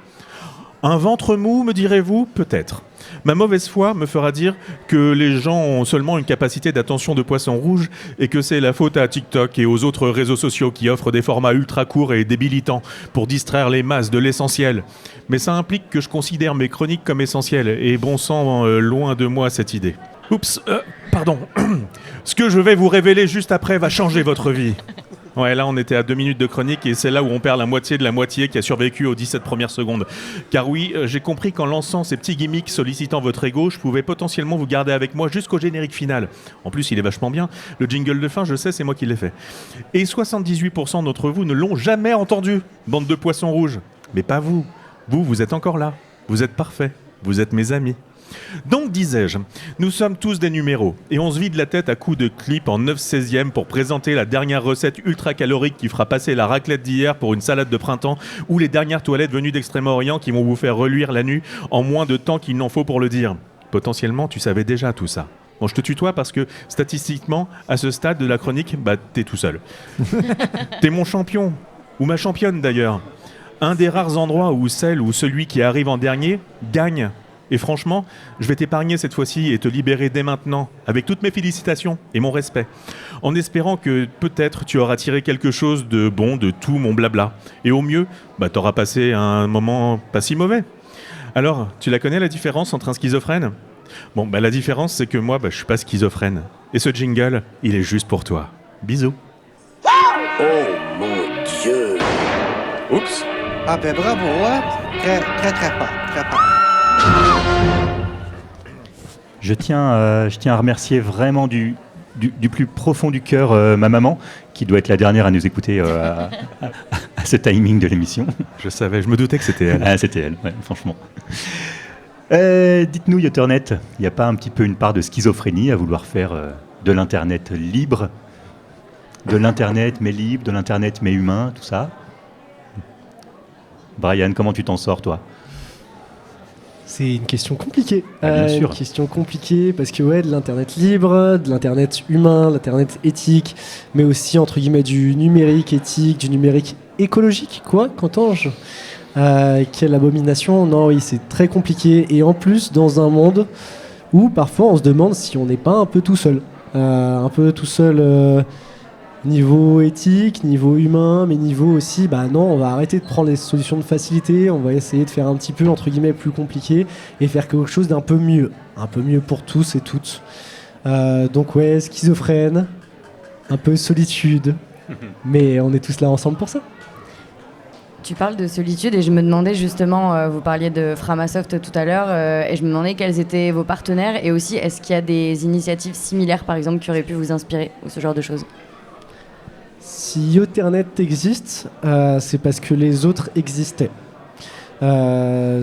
Un ventre mou, me direz-vous ? Peut-être. Ma mauvaise foi me fera dire que les gens ont seulement une capacité d'attention de poisson rouge et que c'est la faute à TikTok et aux autres réseaux sociaux qui offrent des formats ultra courts et débilitants pour distraire les masses de l'essentiel. Mais ça implique que je considère mes chroniques comme essentielles et bon sang, loin de moi cette idée. Oups, pardon. Ce que je vais vous révéler juste après va changer votre vie. Ouais, là on était à 2 minutes de chronique et c'est là où on perd la moitié de la moitié qui a survécu aux 17 premières secondes. Car oui, j'ai compris qu'en lançant ces petits gimmicks sollicitant votre ego, je pouvais potentiellement vous garder avec moi jusqu'au générique final. En plus, il est vachement bien. Le jingle de fin, je sais, c'est moi qui l'ai fait. Et 78% d'entre vous ne l'ont jamais entendu, bande de poissons rouges. Mais pas vous. Vous êtes encore là. Vous êtes parfaits. Vous êtes mes amis. Donc, disais-je, nous sommes tous des numéros et on se vide la tête à coups de clips en 9/16e pour présenter la dernière recette ultra calorique qui fera passer la raclette d'hier pour une salade de printemps ou les dernières toilettes venues d'Extrême-Orient qui vont vous faire reluire la nuit en moins de temps qu'il n'en faut pour le dire. Potentiellement, tu savais déjà tout ça. Bon, je te tutoie parce que statistiquement, à ce stade de la chronique, t'es tout seul. T'es mon champion, ou ma championne d'ailleurs. Un des rares endroits où celle ou celui qui arrive en dernier gagne. Et franchement, je vais t'épargner cette fois-ci et te libérer dès maintenant, avec toutes mes félicitations et mon respect, en espérant que peut-être tu auras tiré quelque chose de bon de tout mon blabla. Et au mieux, t'auras passé un moment pas si mauvais. Alors, tu la connais la différence entre un schizophrène ? Bon, la différence c'est que moi, je suis pas schizophrène. Et ce jingle, il est juste pour toi. Bisous. Oh mon Dieu. Oups. Ah bravo, hein. Très fort. Je tiens à remercier vraiment du plus profond du cœur ma maman, qui doit être la dernière à nous écouter à ce timing de l'émission. Je savais, je me doutais que c'était elle. Ah, c'était elle, ouais, franchement. Dites-nous, Yoternet, il n'y a pas un petit peu une part de schizophrénie à vouloir faire de l'Internet libre, de l'Internet mais libre, de l'Internet mais humain, tout ça ? Brian, comment tu t'en sors, toi ? C'est une question compliquée. Bien sûr. Une question compliquée parce que de l'internet libre, de l'internet humain, de l'internet éthique, mais aussi entre guillemets du numérique éthique, du numérique écologique, quoi, qu'entends-je ? Quelle abomination. Non, oui, c'est très compliqué. Et en plus, dans un monde où parfois on se demande si on n'est pas un peu tout seul. Niveau éthique, niveau humain, mais niveau aussi, bah non, on va arrêter de prendre les solutions de facilité, on va essayer de faire un petit peu, entre guillemets, plus compliqué et faire quelque chose d'un peu mieux pour tous et toutes. Donc ouais, schizophrène, un peu solitude, mais on est tous là ensemble pour ça. Tu parles de solitude et je me demandais justement, vous parliez de Framasoft tout à l'heure, et je me demandais quels étaient vos partenaires et aussi est-ce qu'il y a des initiatives similaires par exemple qui auraient pu vous inspirer ou ce genre de choses? Si Yoternet existe, c'est parce que les autres existaient.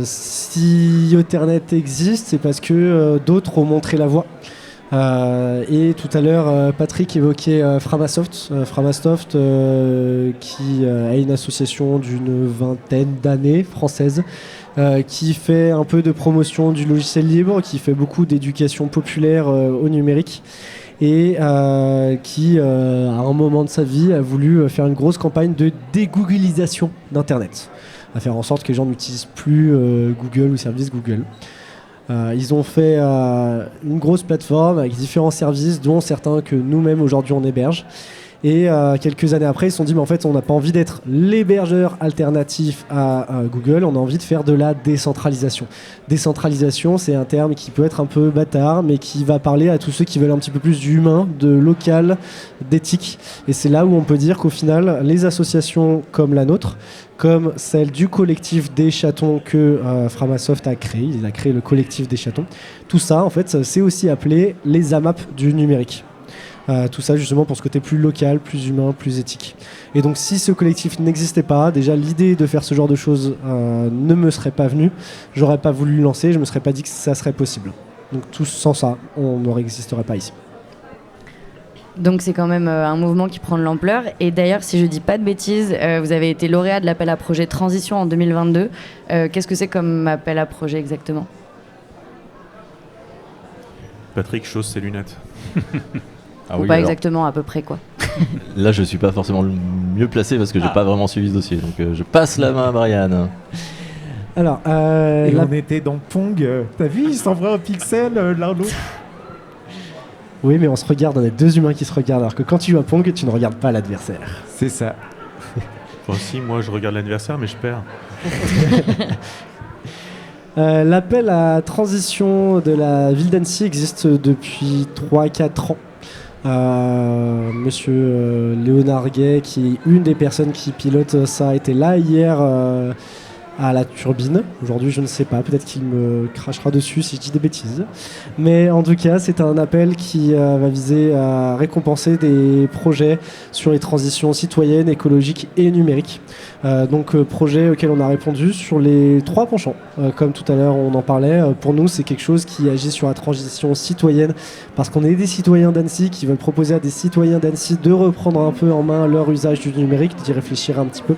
Si Yoternet existe, c'est parce que d'autres ont montré la voie. Et tout à l'heure, Patrick évoquait Framasoft. Framasoft qui a une association d'une vingtaine d'années française qui fait un peu de promotion du logiciel libre, qui fait beaucoup d'éducation populaire au numérique et qui, à un moment de sa vie, a voulu faire une grosse campagne de dégooglisation d'Internet, à faire en sorte que les gens n'utilisent plus Google ou services Google. Ils ont fait une grosse plateforme avec différents services, dont certains que nous-mêmes aujourd'hui on héberge. Et quelques années après, ils se sont dit, mais en fait, on n'a pas envie d'être l'hébergeur alternatif à Google, on a envie de faire de la décentralisation. Décentralisation, c'est un terme qui peut être un peu bâtard, mais qui va parler à tous ceux qui veulent un petit peu plus d'humain, de local, d'éthique. Et c'est là où on peut dire qu'au final, les associations comme la nôtre, comme celle du collectif des chatons que Framasoft a créé, il a créé le collectif des chatons, tout ça, en fait, c'est aussi appelé les AMAP du numérique. Tout ça justement pour ce côté plus local, plus humain, plus éthique. Et donc si ce collectif n'existait pas, déjà l'idée de faire ce genre de choses ne me serait pas venue, j'aurais pas voulu le lancer, je me serais pas dit que ça serait possible. Donc tout sans ça, on n'existerait pas ici. Donc c'est quand même un mouvement qui prend de l'ampleur. Et d'ailleurs, si je dis pas de bêtises, vous avez été lauréat de l'appel à projet Transition en 2022. Qu'est-ce que c'est comme appel à projet exactement? Patrick chausse ses lunettes. Ah ou oui, pas alors, exactement, à peu près quoi. Là, je suis pas forcément le mieux placé parce que j'ai pas vraiment suivi ce dossier. Donc, je passe la main à Brian. Alors, on était dans Pong. T'as vu, ils s'envoient un pixel l'un l'autre. Oui, mais on se regarde, on est deux humains qui se regardent, alors que quand tu joues à Pong, tu ne regardes pas l'adversaire. C'est ça. Enfin, si, moi je regarde l'adversaire, mais je perds. L'appel à transition de la ville d'Annecy existe depuis 3-4 ans. Monsieur Léonard Gay, qui est une des personnes qui pilote ça, était là hier à la turbine. Aujourd'hui, je ne sais pas, peut-être qu'il me crachera dessus si je dis des bêtises. Mais en tout cas, c'est un appel qui va viser à récompenser des projets sur les transitions citoyennes, écologiques et numériques. Donc, projets auxquels on a répondu sur les 3 penchants. Comme tout à l'heure, on en parlait. Pour nous, c'est quelque chose qui agit sur la transition citoyenne parce qu'on est des citoyens d'Annecy qui veulent proposer à des citoyens d'Annecy de reprendre un peu en main leur usage du numérique, d'y réfléchir un petit peu.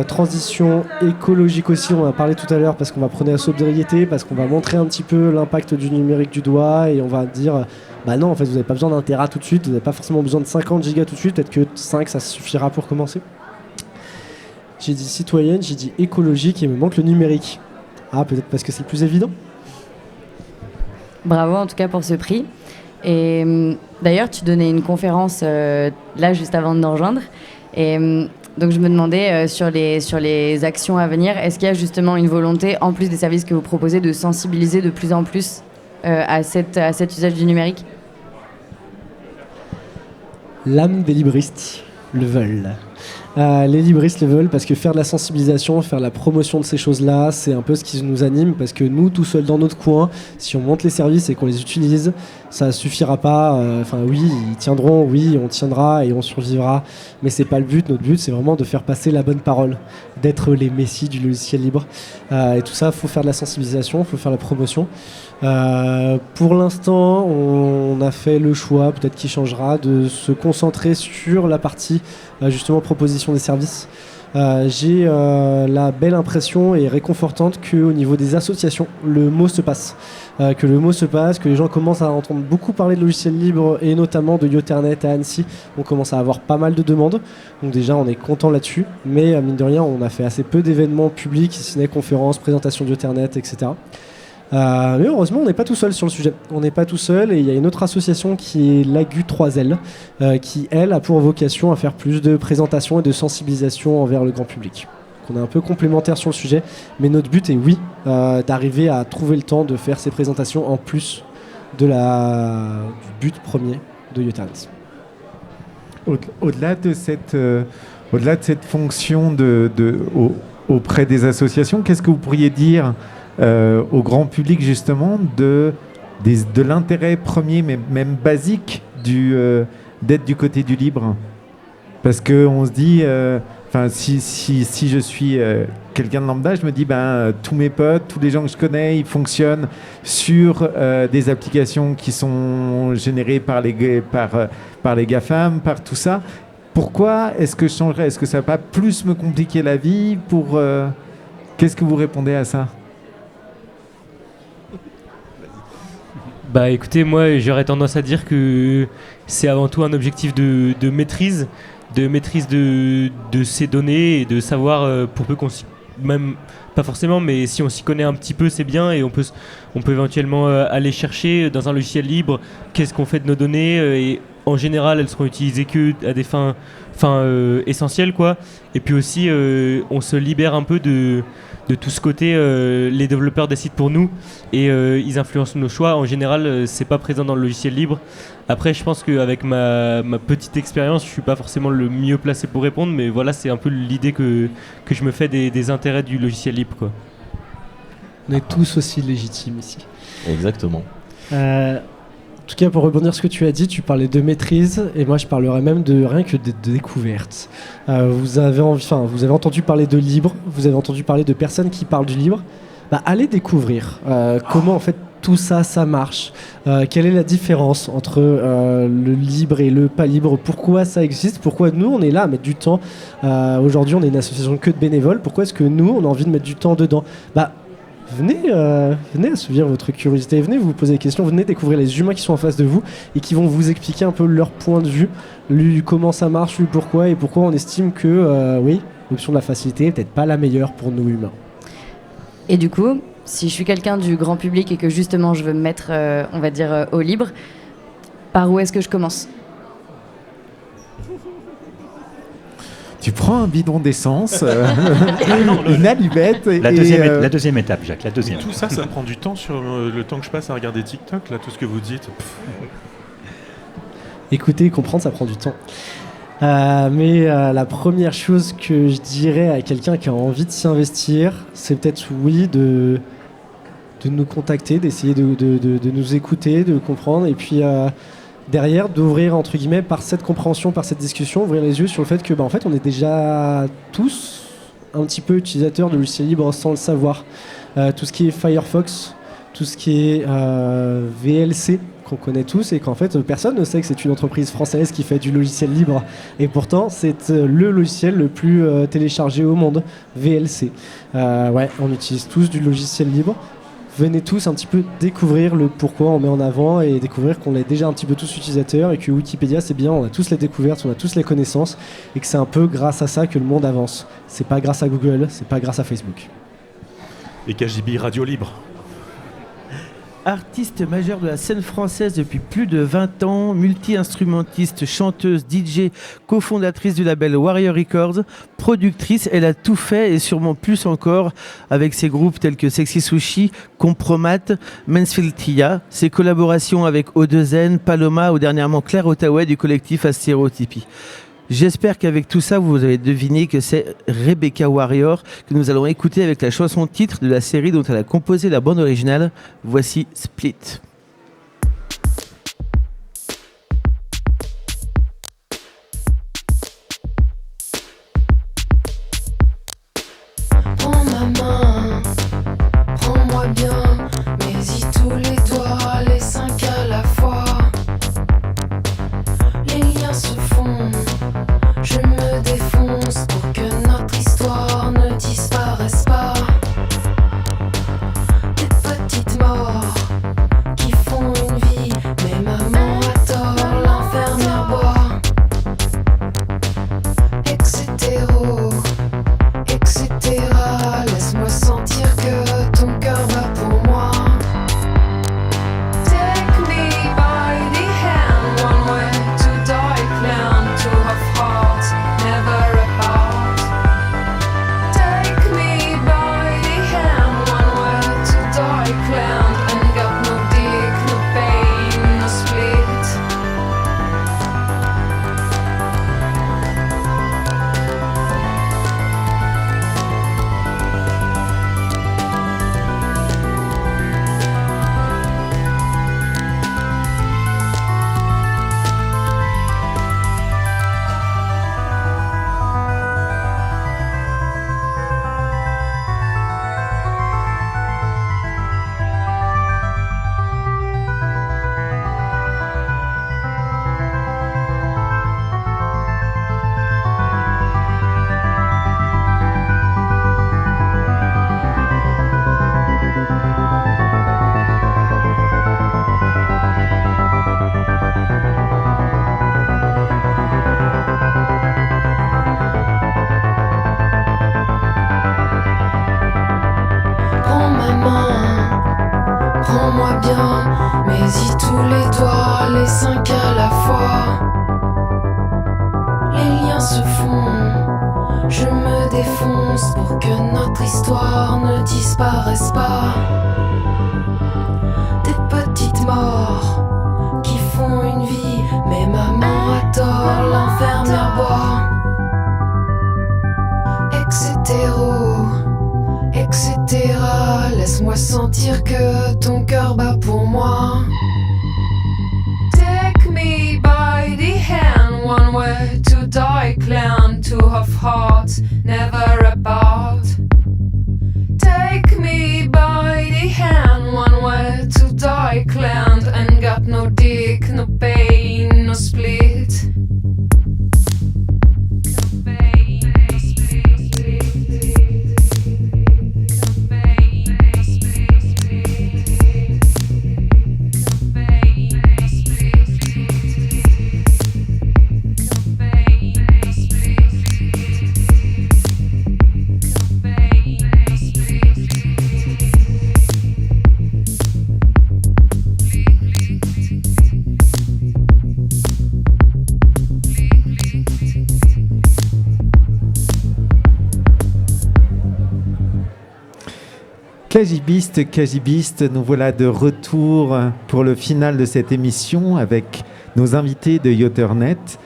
Transition écologique aussi, on en a parlé tout à l'heure parce qu'on va prôner la sobriété, parce qu'on va montrer un petit peu l'impact du numérique du doigt et on va dire bah non, en fait vous n'avez pas besoin d'un Tera tout de suite, vous n'avez pas forcément besoin de 50 gigas tout de suite, peut-être que 5 ça suffira pour commencer. J'ai dit citoyenne, j'ai dit écologique et il me manque le numérique. Ah, peut-être parce que c'est le plus évident. Bravo en tout cas pour ce prix. Et d'ailleurs tu donnais une conférence là juste avant de nous rejoindre et donc je me demandais sur les actions à venir, est-ce qu'il y a justement une volonté, en plus des services que vous proposez, de sensibiliser de plus en plus à cet usage du numérique? L'âme des libristes le veulent. Les libristes le veulent parce que faire de la sensibilisation, faire de la promotion de ces choses-là, c'est un peu ce qui nous anime parce que nous, tout seuls dans notre coin, si on monte les services et qu'on les utilise, ça suffira pas. Enfin oui, ils tiendront, oui, on tiendra et on survivra, mais c'est pas le but. Notre but, c'est vraiment de faire passer la bonne parole, d'être les messies du logiciel libre. Et tout ça, faut faire de la sensibilisation, faut faire la promotion. Pour l'instant, on a fait le choix, peut-être qu'il changera, de se concentrer sur la partie justement proposition des services. J'ai la belle impression et réconfortante qu'au niveau des associations, le mot se passe. Que les gens commencent à entendre beaucoup parler de logiciels libres et notamment de Yoternet à Annecy. On commence à avoir pas mal de demandes. Donc déjà, on est content là-dessus. Mais mine de rien, on a fait assez peu d'événements publics, si ce n'est conférences, présentations de Yoternet, etc. Mais heureusement, on n'est pas tout seul sur le sujet. On n'est pas tout seul et il y a une autre association qui est l'AGU 3L qui, elle, a pour vocation à faire plus de présentations et de sensibilisation envers le grand public. Donc on est un peu complémentaires sur le sujet, mais notre but est, oui, d'arriver à trouver le temps de faire ces présentations en plus du but premier de Yotarnet. Au-delà de cette fonction auprès des associations, qu'est-ce que vous pourriez dire au grand public justement de l'intérêt premier, mais même basique, d'être du côté du libre? Parce qu'on se dit, si je suis quelqu'un de lambda, je me dis, tous mes potes, tous les gens que je connais, ils fonctionnent sur des applications qui sont générées par les GAFAM, par tout ça. Pourquoi est-ce que je changerais? Est-ce que ça va pas plus me compliquer la vie Qu'est-ce que vous répondez à ça? Bah écoutez, moi j'aurais tendance à dire que c'est avant tout un objectif de maîtrise, de ces données et de savoir pour peu qu'on même pas forcément, mais si on s'y connaît un petit peu, c'est bien et on peut éventuellement aller chercher dans un logiciel libre qu'est-ce qu'on fait de nos données et en général elles seront utilisées que à des fins essentielles quoi. Et puis aussi on se libère un peu de tout ce côté les développeurs décident pour nous et ils influencent nos choix. En général c'est pas présent dans le logiciel libre. Après je pense qu'avec ma petite expérience je suis pas forcément le mieux placé pour répondre, mais voilà, c'est un peu l'idée que je me fais des intérêts du logiciel libre quoi. On est tous aussi légitimes ici. Exactement. En tout cas, pour rebondir sur ce que tu as dit, tu parlais de maîtrise, et moi je parlerais même de rien que de découverte. Vous avez entendu parler de libre, vous avez entendu parler de personnes qui parlent du libre. Allez découvrir comment en fait tout ça marche, quelle est la différence entre le libre et le pas libre, pourquoi ça existe, pourquoi nous on est là à mettre du temps. Aujourd'hui on est une association que de bénévoles, pourquoi est-ce que nous on a envie de mettre du temps dedans? Venez assouvir votre curiosité, venez vous poser des questions, venez découvrir les humains qui sont en face de vous et qui vont vous expliquer un peu leur point de vue, comment ça marche, pourquoi et pourquoi on estime que l'option de la facilité n'est peut-être pas la meilleure pour nous humains. Et du coup, si je suis quelqu'un du grand public et que justement je veux me mettre, on va dire, au libre, par où est-ce que je commence ? Tu prends un bidon d'essence, une allumette la deuxième étape, Jacques, la deuxième. Tout ça prend du temps sur le temps que je passe à regarder TikTok, là, tout ce que vous dites. Écouter et comprendre, ça prend du temps. Mais la première chose que je dirais à quelqu'un qui a envie de s'y investir, c'est peut-être de nous contacter, d'essayer de nous écouter, de comprendre, et puis derrière d'ouvrir entre guillemets par cette compréhension, par cette discussion, ouvrir les yeux sur le fait que en fait on est déjà tous un petit peu utilisateurs de logiciels libres sans le savoir. Tout ce qui est Firefox, tout ce qui est VLC qu'on connaît tous et qu'en fait personne ne sait que c'est une entreprise française qui fait du logiciel libre et pourtant c'est le logiciel le plus téléchargé au monde, VLC. On utilise tous du logiciel libre. Venez tous un petit peu découvrir le pourquoi on met en avant et découvrir qu'on est déjà un petit peu tous utilisateurs et que Wikipédia c'est bien, on a tous les découvertes, on a tous les connaissances et que c'est un peu grâce à ça que le monde avance. C'est pas grâce à Google, c'est pas grâce à Facebook. Et KGB Radio Libre. Artiste majeure de la scène française depuis plus de 20 ans, multi-instrumentiste, chanteuse, DJ, cofondatrice du label Warrior Records, productrice, elle a tout fait et sûrement plus encore avec ses groupes tels que Sexy Sushi, Compromat, Mansfield Tia, ses collaborations avec O2N, Paloma ou dernièrement Claire Ottaway du collectif Astéréotypie. J'espère qu'avec tout ça, vous avez deviné que c'est Rebecca Warrior que nous allons écouter avec la chanson titre de la série dont elle a composé la bande originale. Voici Split. Prends ma main, prends-moi bien, mets-y tous les doigts, les 5 à la fois. Les liens se font. Je me défonce pour que notre histoire ne disparaisse pas. Des petites morts qui 5 à la fois. Les liens se font, je me défonce pour que notre histoire ne disparaisse pas. Des petites morts qui font une vie, mais maman a tort, l'infirmière boit. Etc. Laisse-moi sentir que ton cœur bat pour moi. Take me by the hand, one way to die, clan, two of hearts, never apart. Take me by the hand, one way to die, clan, and got no dick, no pain, no split. Kajibiste, nous voilà de retour pour le final de cette émission avec nos invités de Yoternet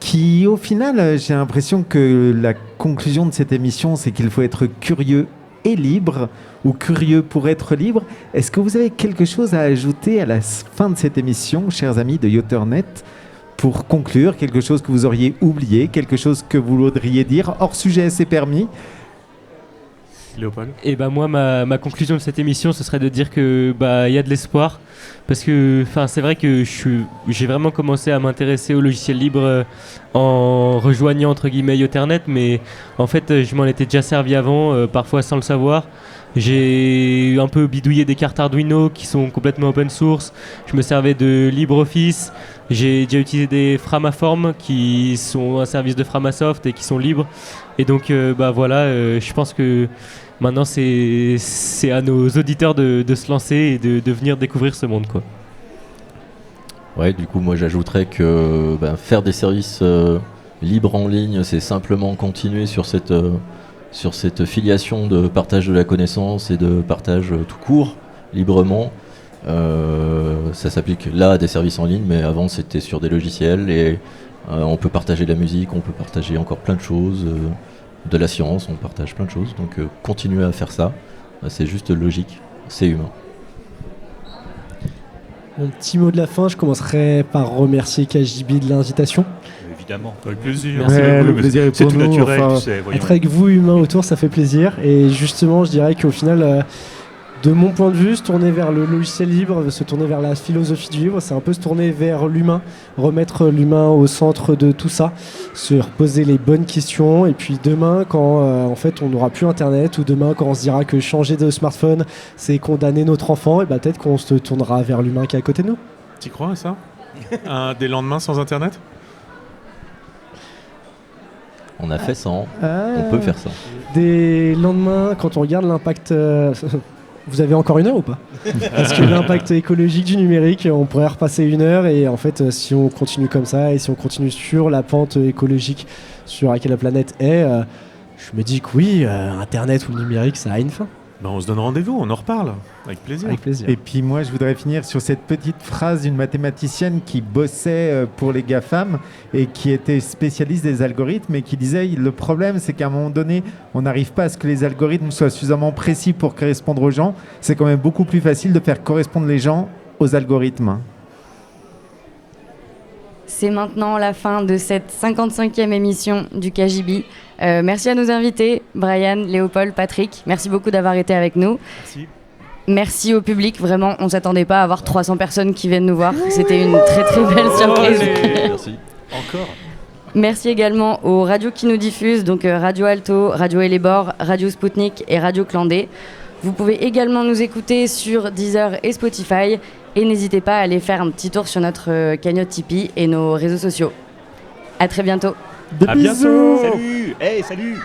qui, au final, j'ai l'impression que la conclusion de cette émission, c'est qu'il faut être curieux et libre, ou curieux pour être libre. Est-ce que vous avez quelque chose à ajouter à la fin de cette émission, chers amis de Yoternet, pour conclure, quelque chose que vous auriez oublié, quelque chose que vous voudriez dire, hors sujet, c'est permis? Léopold? Et bah moi ma conclusion de cette émission ce serait de dire que y a de l'espoir parce que c'est vrai que j'ai vraiment commencé à m'intéresser au logiciel libre en rejoignant entre guillemets Yoternet, mais en fait je m'en étais déjà servi avant, parfois sans le savoir. J'ai un peu bidouillé des cartes Arduino qui sont complètement open source. Je me servais de LibreOffice. J'ai déjà utilisé des Framaform qui sont un service de Framasoft et qui sont libres. Et donc je pense que maintenant c'est à nos auditeurs de se lancer et de venir découvrir ce monde, quoi. Ouais, du coup moi j'ajouterais que faire des services libres en ligne, c'est simplement continuer sur cette filiation de partage de la connaissance et de partage tout court, librement. Ça s'applique là à des services en ligne, mais avant c'était sur des logiciels et on peut partager de la musique, on peut partager encore plein de choses, de la science, on partage plein de choses, donc continuez à faire ça, c'est juste logique, c'est humain. Mon petit mot de la fin, je commencerai par remercier KJB de l'invitation. Évidemment. Avec plaisir. Merci beaucoup. Le plaisir est pour c'est tout nous. naturel, Enfin, tu sais. Voyons. Être avec vous, humains autour, ça fait plaisir. Et justement, je dirais qu'au final, de mon point de vue, se tourner vers le logiciel libre, se tourner vers la philosophie du libre, c'est un peu se tourner vers l'humain, remettre l'humain au centre de tout ça, se reposer les bonnes questions. Et puis demain, quand en fait on n'aura plus Internet, ou demain quand on se dira que changer de smartphone, c'est condamner notre enfant, et peut-être qu'on se tournera vers l'humain qui est à côté de nous. T'y crois à ça? Des lendemains sans Internet? On a fait ça, on peut faire ça. Des lendemains, quand on regarde l'impact... Vous avez encore 1 heure ou pas? Parce que l'impact écologique du numérique, on pourrait repasser 1 heure, et en fait, si on continue comme ça, et si on continue sur la pente écologique sur laquelle la planète est, je me dis que oui, Internet ou le numérique, ça a une fin. On se donne rendez-vous, on en reparle, avec plaisir. Avec plaisir. Et puis moi, je voudrais finir sur cette petite phrase d'une mathématicienne qui bossait pour les GAFAM et qui était spécialiste des algorithmes et qui disait le problème, c'est qu'à un moment donné, on n'arrive pas à ce que les algorithmes soient suffisamment précis pour correspondre aux gens. C'est quand même beaucoup plus facile de faire correspondre les gens aux algorithmes. C'est maintenant la fin de cette 55e émission du KJB. Merci à nos invités, Brian, Léopold, Patrick. Merci beaucoup d'avoir été avec nous. Merci. Merci au public. Vraiment, on ne s'attendait pas à avoir 300 personnes qui viennent nous voir. C'était une très très belle surprise. Merci. Encore. Merci également aux radios qui nous diffusent, donc Radio Alto, Radio Elébor, Radio Spoutnik et Radio Clandé. Vous pouvez également nous écouter sur Deezer et Spotify. Et n'hésitez pas à aller faire un petit tour sur notre cagnotte Tipeee et nos réseaux sociaux. À très bientôt. À bientôt. Salut. Hey, salut.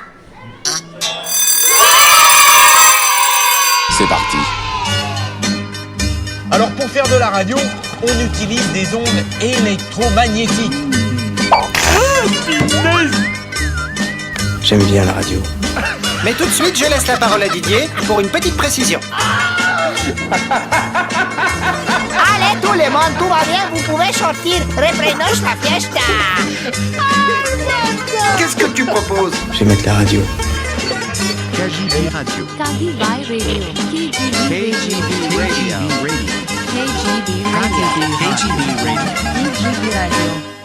C'est parti. Alors pour faire de la radio, on utilise des ondes électromagnétiques. J'aime bien la radio. Mais tout de suite, je laisse la parole à Didier pour une petite précision. Allez tout le monde, tout va bien, vous pouvez sortir. Reprenons la fiesta. Qu'est-ce que tu proposes? Je vais mettre la radio. KGB Radio. KGB Radio. KGB Radio. KGB Radio. KGB Radio. KGB Radio.